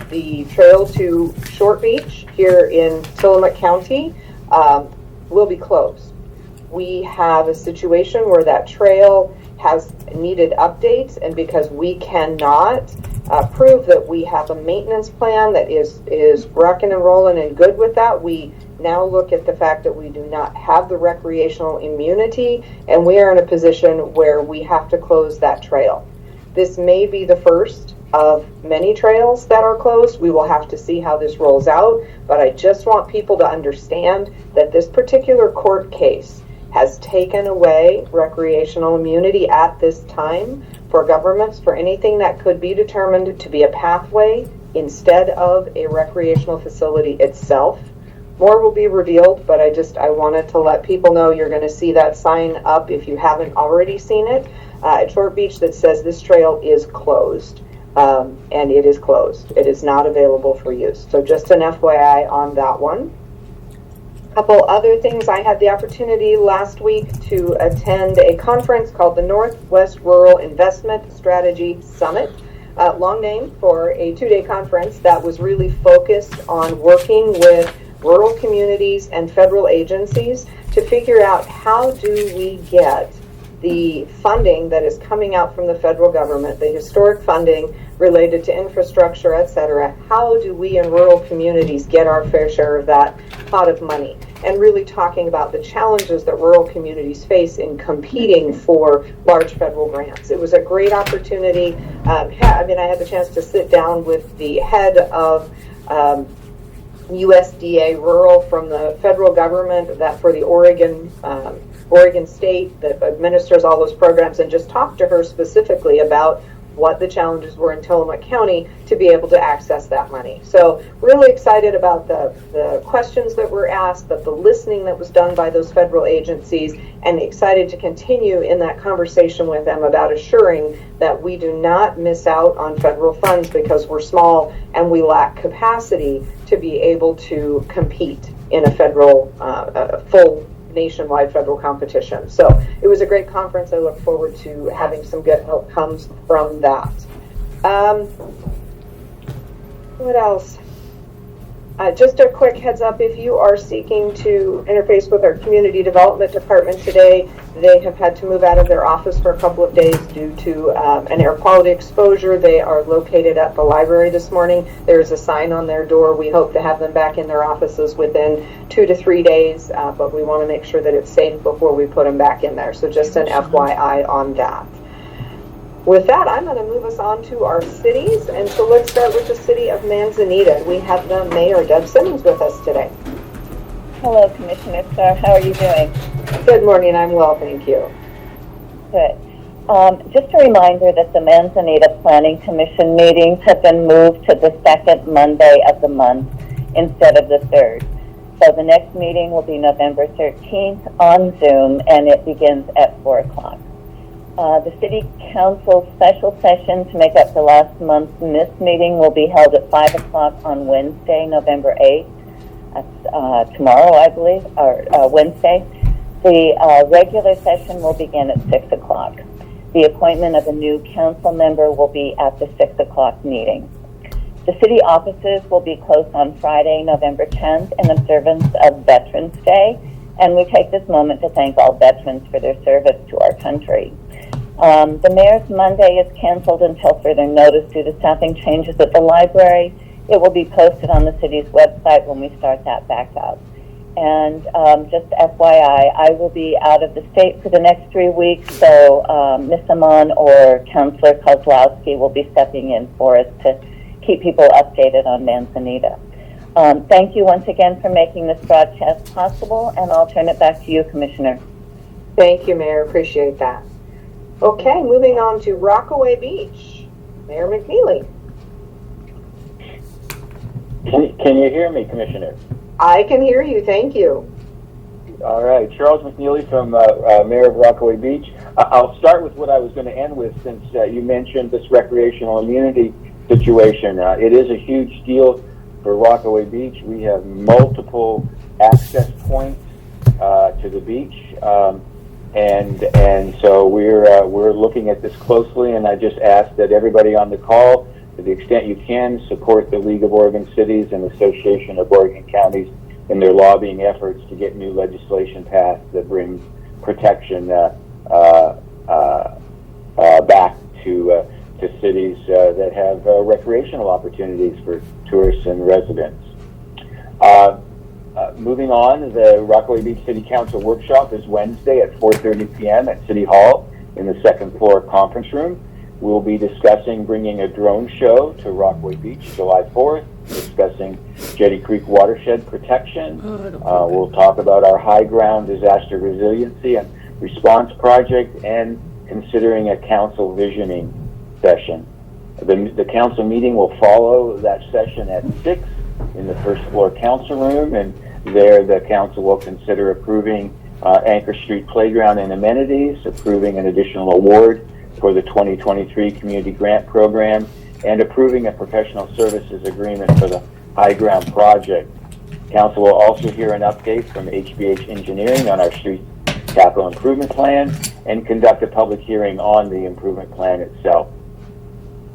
the trail to Short Beach here in Tillamook County will be closed. We have a situation where that trail has needed updates, and because we cannot prove that we have a maintenance plan that is rocking and rolling and good with that, we now look at the fact that we do not have the recreational immunity, and we are in a position where we have to close that trail. This may be the first of many trails that are closed. We will have to see how this rolls out, but I just want people to understand that this particular court case has taken away recreational immunity at this time for governments for anything that could be determined to be a pathway instead of a recreational facility itself. More will be revealed, but I wanted to let people know you're going to see that sign up if you haven't already seen it at Short Beach that says this trail is closed, and it is closed. It is not available for use. So just an FYI on that one. A couple other things. I had the opportunity last week to attend a conference called the Northwest Rural Investment Strategy Summit. Long name for a 2-day conference that was really focused on working with rural communities and federal agencies to figure out how do we get the funding that is coming out from the federal government, the historic funding related to infrastructure, etc. How do we in rural communities get our fair share of that pot of money? And really talking about the challenges that rural communities face in competing for large federal grants. It was a great opportunity. I had the chance to sit down with the head of USDA Rural from the federal government that for the Oregon state that administers all those programs, and just talk to her specifically about what the challenges were in Tillamook County to be able to access that money. So really excited about the questions that were asked, but the listening that was done by those federal agencies, and excited to continue in that conversation with them about assuring that we do not miss out on federal funds because we're small and we lack capacity to be able to compete in a federal, full nationwide federal competition. So it was a great conference. I look forward to having some good outcomes from that. What else? Just a quick heads up, if you are seeking to interface with our community development department today, they have had to move out of their office for a couple of days due to an air quality exposure. They are located at the library this morning. There's a sign on their door. We hope to have them back in their offices within 2 to 3 days, but we want to make sure that it's safe before we put them back in there. So just an FYI on that. With that, I'm going to move us on to our cities, and so let's start with the city of Manzanita. We have the Mayor, Deb Simmons, with us today. Hello, Commissioner Starr. How are you doing? Good morning. I'm well, thank you. Good. Just a reminder that the Manzanita Planning Commission meetings have been moved to the second Monday of the month instead of the third. So the next meeting will be November 13th on Zoom, and it begins at 4 o'clock. The City Council special session to make up for last month's missed meeting will be held at 5 o'clock on Wednesday, November 8th. That's tomorrow, I believe, or Wednesday. The regular session will begin at 6 o'clock. The appointment of a new council member will be at the 6 o'clock meeting. The city offices will be closed on Friday, November 10th in observance of Veterans Day, and we take this moment to thank all veterans for their service to our country. The mayor's Monday is canceled until further notice due to staffing changes at the library. It will be posted on the city's website when we start that back up. And just FYI, I will be out of the state for the next 3 weeks, so Ms. Amon or Councillor Kozlowski will be stepping in for us to keep people updated on Manzanita. Thank you once again for making this broadcast possible, and I'll turn it back to you, Commissioner. Thank you, Mayor. Appreciate that. Okay, moving on to Rockaway Beach. Mayor McNeely. Can you hear me, Commissioner? I can hear you. Thank you. All right. Charles McNeely from Mayor of Rockaway Beach. I'll start with what I was going to end with, since you mentioned this recreational immunity situation. It is a huge deal for Rockaway Beach. We have multiple access points to the beach, and so we're looking at this closely. And I just ask that everybody on the call, to the extent you can, support the League of Oregon Cities and Association of Oregon Counties in their lobbying efforts to get new legislation passed that brings protection back to cities that have recreational opportunities for tourists and residents. Moving on, the Rockaway Beach City Council workshop is Wednesday at 4:30 p.m. at City Hall in the second floor conference room. We'll be discussing bringing a drone show to Rockaway Beach July 4th, discussing Jetty Creek watershed protection. We'll talk about our high ground disaster resiliency and response project, and considering a council visioning session. The council meeting will follow that session at 6 in the first floor council room, and there the council will consider approving Anchor Street Playground and amenities, approving an additional award for the 2023 Community Grant Program, and approving a professional services agreement for the High Ground project. Council will also hear an update from HBH Engineering on our street capital improvement plan, and conduct a public hearing on the improvement plan itself.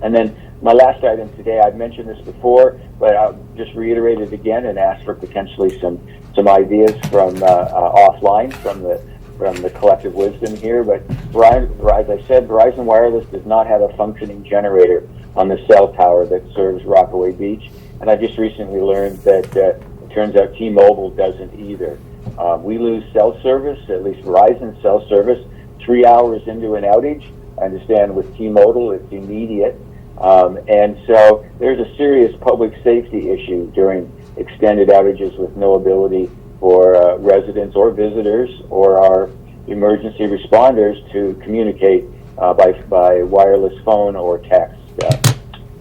And then my last item today, I've mentioned this before, but I'll just reiterate it again and ask for potentially some ideas from offline from the collective wisdom here. But as I said, Verizon Wireless does not have a functioning generator on the cell tower that serves Rockaway Beach, and I just recently learned that it turns out T-Mobile doesn't either. We lose cell service, at least Verizon cell service, 3 hours into an outage. I understand with T-Mobile it's immediate. And so there's a serious public safety issue during extended outages with no ability for residents or visitors or our emergency responders to communicate by wireless phone or text.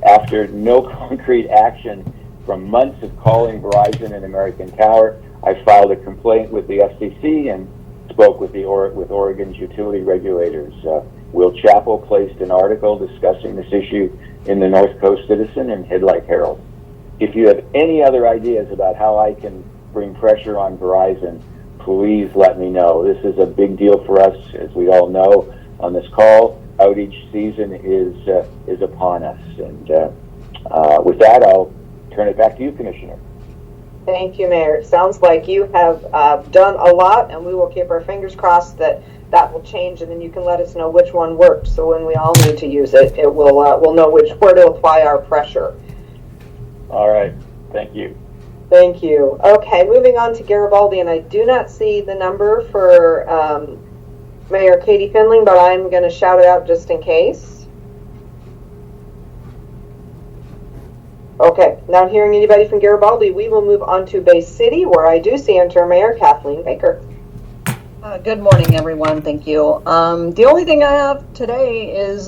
After no concrete action from months of calling Verizon and American Tower, I filed a complaint with the FCC and spoke with Oregon's utility regulators. Will Chappell placed an article discussing this issue in the North Coast Citizen and Headlight Herald. If you have any other ideas about how I can bring pressure on Verizon, please let me know. This is a big deal for us, as we all know on this call. Outage season is upon us. And with that, I'll turn it back to you, Commissioner. Thank you, Mayor. It sounds like you have done a lot, and we will keep our fingers crossed that will change, and then you can let us know which one worked. So when we all need to use it, we'll know where to apply our pressure. All right. Thank you. Thank you. Okay, moving on to Garibaldi, and I do not see the number for Mayor Katie Finling, but I'm going to shout it out just in case. Okay, not hearing anybody from Garibaldi, we will move on to Bay City, where I do see Interim Mayor Kathleen Baker. Good morning, everyone. Thank you. The only thing I have today is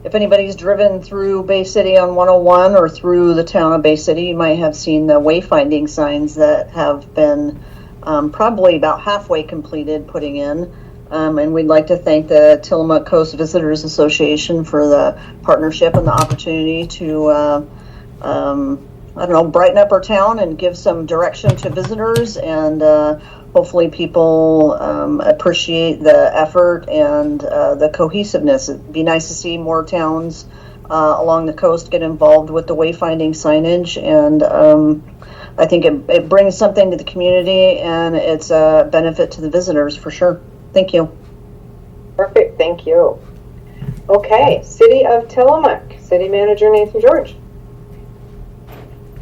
if anybody's driven through Bay City on 101 or through the town of Bay City, you might have seen the wayfinding signs that have been probably about halfway completed putting in. And we'd like to thank the Tillamook Coast Visitors Association for the partnership and the opportunity to, brighten up our town and give some direction to visitors. And hopefully people appreciate the effort and the cohesiveness. It'd be nice to see more towns along the coast get involved with the wayfinding signage. And I think it brings something to the community, and it's a benefit to the visitors for sure. Thank you. Perfect, thank you. Okay, City of Tillamook, City Manager Nathan George.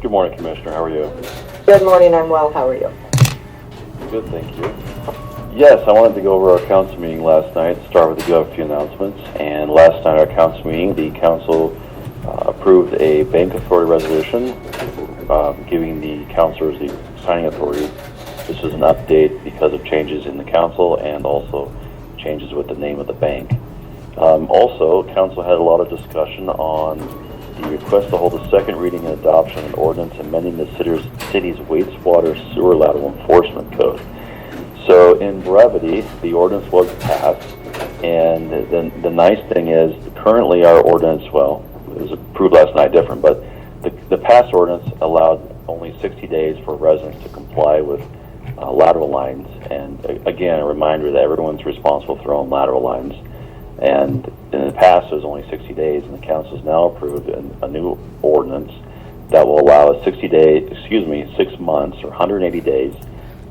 Good morning, Commissioner. How are you? Good morning, I'm well. How are you? Good, thank you. Yes, I wanted to go over our council meeting last night. Start with a few announcements. And last night, our council meeting, the council approved a bank authority resolution giving the councilors the signing authority. This is an update because of changes in the council and also changes with the name of the bank. Also, council had a lot of discussion on the request to hold a second reading and adoption of an ordinance amending the city's wastewater sewer lateral enforcement code. So, in brevity, the ordinance was passed, and the nice thing is, currently our ordinance, well, it was approved last night, different, but the past ordinance allowed only 60 days for residents to comply with lateral lines. And again, a reminder that everyone's responsible for their own lateral lines. And in the past, it was only 60 days, and the council has now approved a new ordinance that will allow a 6 months or 180 days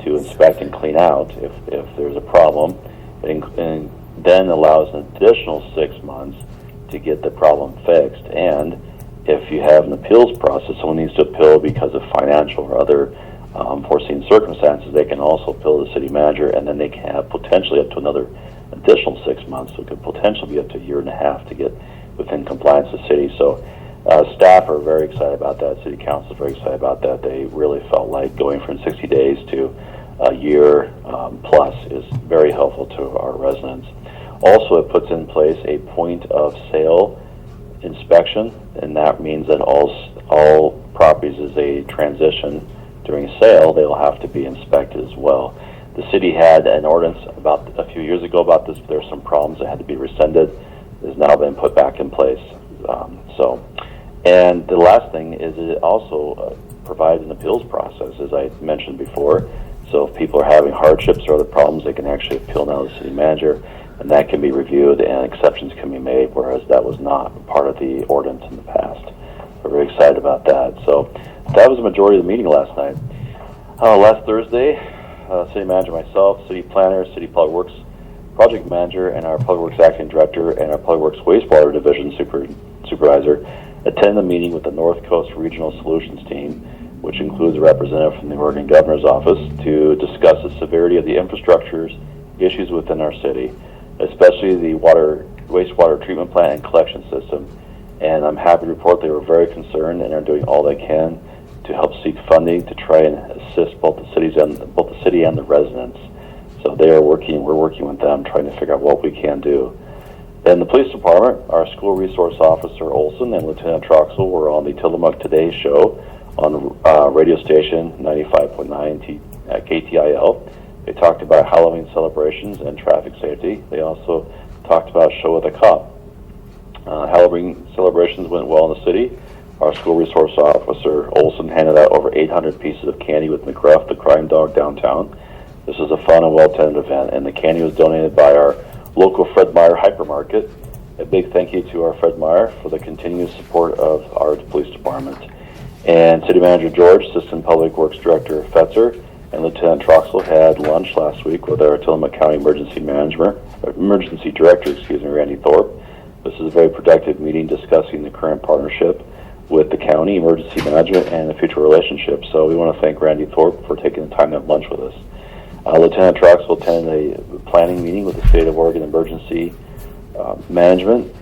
to inspect and clean out if there's a problem, and then allows an additional 6 months to get the problem fixed. And if you have an appeals process, someone needs to appeal because of financial or other unforeseen circumstances, they can also appeal the city manager, and then they can have potentially up to another additional 6 months. So it could potentially be up to a year and a half to get within compliance with the city. So staff are very excited about that. City council is very excited about that. They really felt like going from 60 days to a year plus is very helpful to our residents. Also, it puts in place a point of sale inspection, and that means that all properties as they transition during sale, they'll have to be inspected as well. The city had an ordinance about a few years ago about this, but there were some problems that had to be rescinded. It has now been put back in place. And the last thing is it also provides an appeals process, as I mentioned before. So if people are having hardships or other problems, they can actually appeal now to the city manager, and that can be reviewed and exceptions can be made, whereas that was not part of the ordinance in the past. We're very excited about that. So that was the majority of the meeting last night. Last Thursday, city manager, myself, city planner, city public works project manager, and our public works acting director and our public works wastewater division supervisor attended the meeting with the North Coast Regional Solutions team, which includes a representative from the Oregon Governor's Office, to discuss the severity of the infrastructure's issues within our city, especially the wastewater treatment plant and collection system. And I'm happy to report they were very concerned and are doing all they can to help seek funding to try and assist both the city and the residents. So we're working with them, trying to figure out what we can do. In the police department, our school resource officer Olson and Lieutenant Troxel were on the Tillamook Today show on radio station 95.9 KTIL. They talked about Halloween celebrations and traffic safety. They also talked about Show of the Cop. Halloween celebrations went well in the city. Our school resource officer Olson handed out over 800 pieces of candy with McGruff, the crime dog, downtown. This was a fun and well-attended event, and the candy was donated by our local Fred Meyer hypermarket. A big thank you to our Fred Meyer for the continued support of our police department. And City Manager George, Assistant Public Works Director Fetzer, and Lieutenant Troxel had lunch last week with our Tillamook County Emergency Director, Randy Thorpe. This is a very productive meeting discussing the current partnership with the county, emergency management, and the future relationship. So we want to thank Randy Thorpe for taking the time to have lunch with us. Lieutenant Troxel attended a planning meeting with the State of Oregon Emergency Management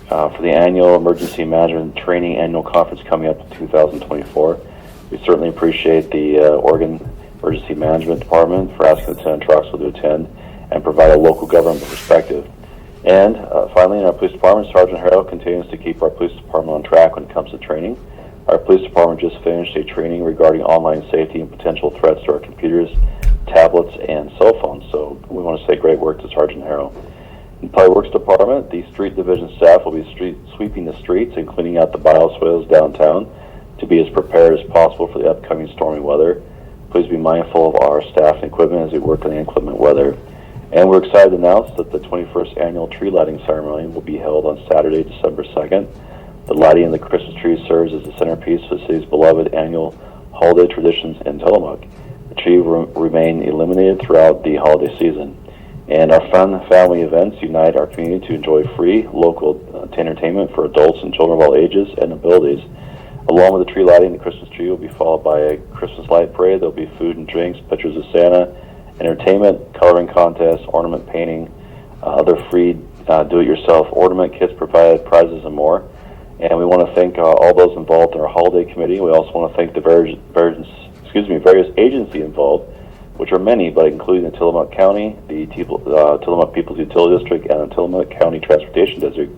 for the annual Emergency Management Training Annual Conference coming up in 2024. We certainly appreciate the Oregon Emergency Management Department for asking Lieutenant Troxel to attend and provide a local government perspective. And finally, in our police department, Sergeant Harrell continues to keep our police department on track when it comes to training. Our police department just finished a training regarding online safety and potential threats to our computers, tablets, and cell phones. So we want to say great work to Sergeant Harrell. In the Public Works Department, the street division staff will be sweeping the streets and cleaning out the bioswales downtown to be as prepared as possible for the upcoming stormy weather. Please be mindful of our staff and equipment as we work in the inclement weather. And we're excited to announce that the 21st annual tree lighting ceremony will be held on Saturday, December 2nd. The lighting of the Christmas tree serves as the centerpiece of the city's beloved annual holiday traditions in Tillamook. The tree will remain illuminated throughout the holiday season. And our fun family events unite our community to enjoy free local entertainment for adults and children of all ages and abilities. Along with the tree lighting, the Christmas tree will be followed by a Christmas light parade. There will be food and drinks, pictures of Santa, entertainment, coloring contests, ornament painting, other free do-it-yourself ornament kits provided, prizes, and more. And we want to thank all those involved in our holiday committee. We also want to thank the various agencies involved, which are many, but including the Tillamook County, the Tillamook People's Utility District, and the Tillamook County Transportation District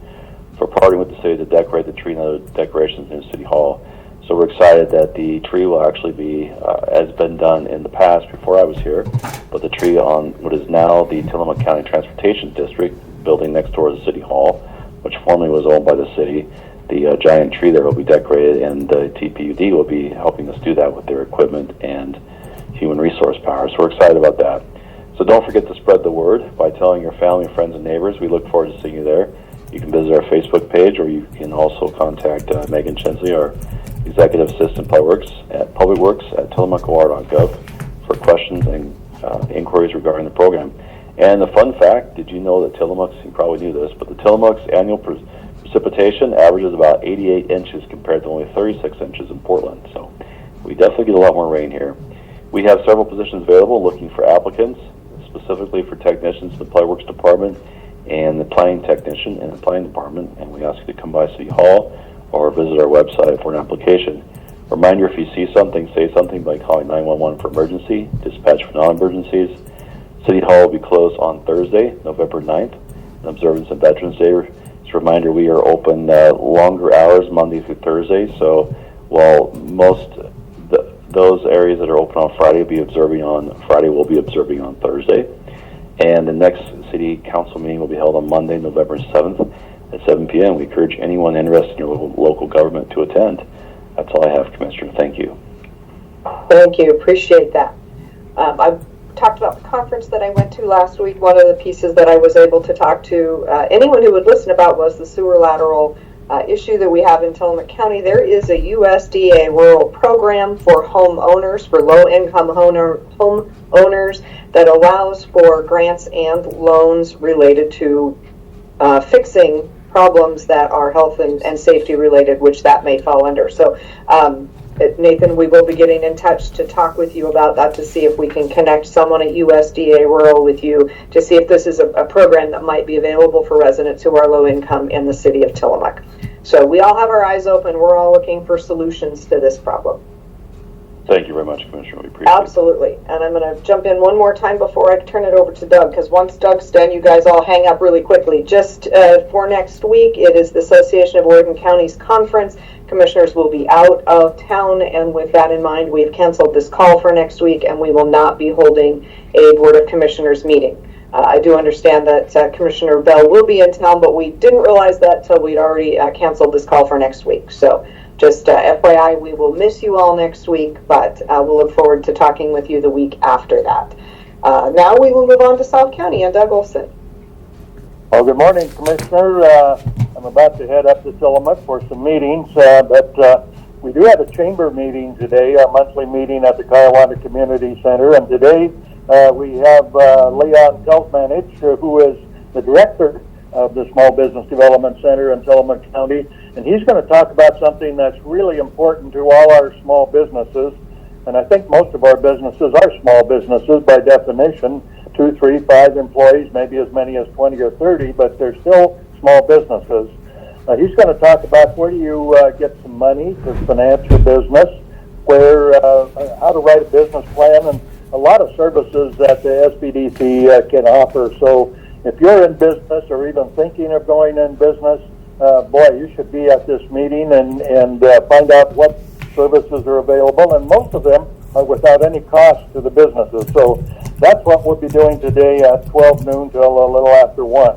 for partnering with the city to decorate the tree and other decorations in City Hall. So we're excited that the tree will actually be, as been done in the past before I was here, but the tree on what is now the Tillamook County Transportation District building next door to City Hall, which formerly was owned by the city. The giant tree there will be decorated, and the TPUD will be helping us do that with their equipment and human resource power. So we're excited about that. So don't forget to spread the word by telling your family, friends, and neighbors. We look forward to seeing you there. You can visit our Facebook page, or you can also contact Megan Chensley, our Executive Assistant Public Works at TillamookOR.gov for questions and inquiries regarding the program. And the fun fact, did you know that Tillamook's, you probably knew this, but the Tillamook's annual precipitation averages about 88 inches compared to only 36 inches in Portland. So we definitely get a lot more rain here. We have several positions available looking for applicants, specifically for technicians in the Public Works Department and the planning technician in the planning department, and we ask you to come by City Hall or visit our website for an application. Reminder, if you see something, say something by calling 911 for emergency, dispatch for non-emergencies. City Hall will be closed on Thursday, November 9th, in observance of Veterans Day. Just a reminder, we are open longer hours, Monday through Thursday, so while most those areas that are open on Friday will be observing on Friday, we'll be observing on Thursday. And the next City Council meeting will be held on Monday, November 7th at 7 p.m. We encourage anyone interested in your local government to attend. That's all I have, Commissioner. Thank you. Thank you. Appreciate that. I've talked about the conference that I went to last week. One of the pieces that I was able to talk to anyone who would listen about was the sewer lateral issue that we have in Tillamook County. There is a USDA rural program for homeowners, for low-income homeowners, that allows for grants and loans related to fixing problems that are health and safety related, which that may fall under. So, Nathan, we will be getting in touch to talk with you about that, to see if we can connect someone at USDA Rural with you to see if this is a program that might be available for residents who are low income in the city of Tillamook. So we all have our eyes open. We're all looking for solutions to this problem. Thank you very much, Commissioner. We appreciate it. Absolutely. And I'm going to jump in one more time before I turn it over to Doug, because once Doug's done, you guys all hang up really quickly. Just for next week, it is the Association of Oregon Counties Conference. Commissioners will be out of town, and with that in mind, we've canceled this call for next week, and we will not be holding a Board of Commissioners meeting. I do understand that Commissioner Bell will be in town, but we didn't realize that till we'd already canceled this call for next week. So just FYI, we will miss you all next week, but we'll look forward to talking with you the week after that. Now we will move on to South County and Doug Olson. Well, good morning, Commissioner. I'm about to head up to Tillamook for some meetings, but we do have a chamber meeting today, our monthly meeting at the Kiowanda Community Center, and today we have Leon Teltmanich, who is the director of the Small Business Development Center in Tillamook County, and he's going to talk about something that's really important to all our small businesses, and I think most of our businesses are small businesses by definition, 2, 3, 5 employees, maybe as many as 20 or 30, but they're still small businesses. He's going to talk about where do you get some money to finance your business, how to write a business plan, and a lot of services that the SBDC can offer. So if you're in business or even thinking of going in business, boy, you should be at this meeting and find out what services are available, and most of them are without any cost to the businesses. So that's what we'll be doing today at 12 noon till a little after 1.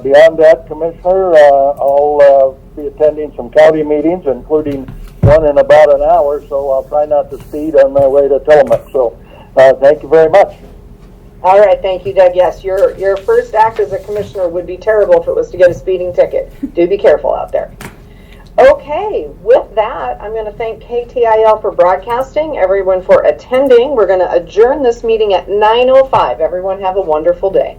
Beyond that, Commissioner, I'll be attending some county meetings, including one in about an hour, so I'll try not to speed on my way to Tillamook. So thank you very much. All right, thank you, Doug. Yes, your first act as a commissioner would be terrible if it was to get a speeding ticket. Do be careful out there. Okay, with that, I'm going to thank KTIL for broadcasting, everyone for attending. We're going to adjourn this meeting at 9:05. Everyone have a wonderful day.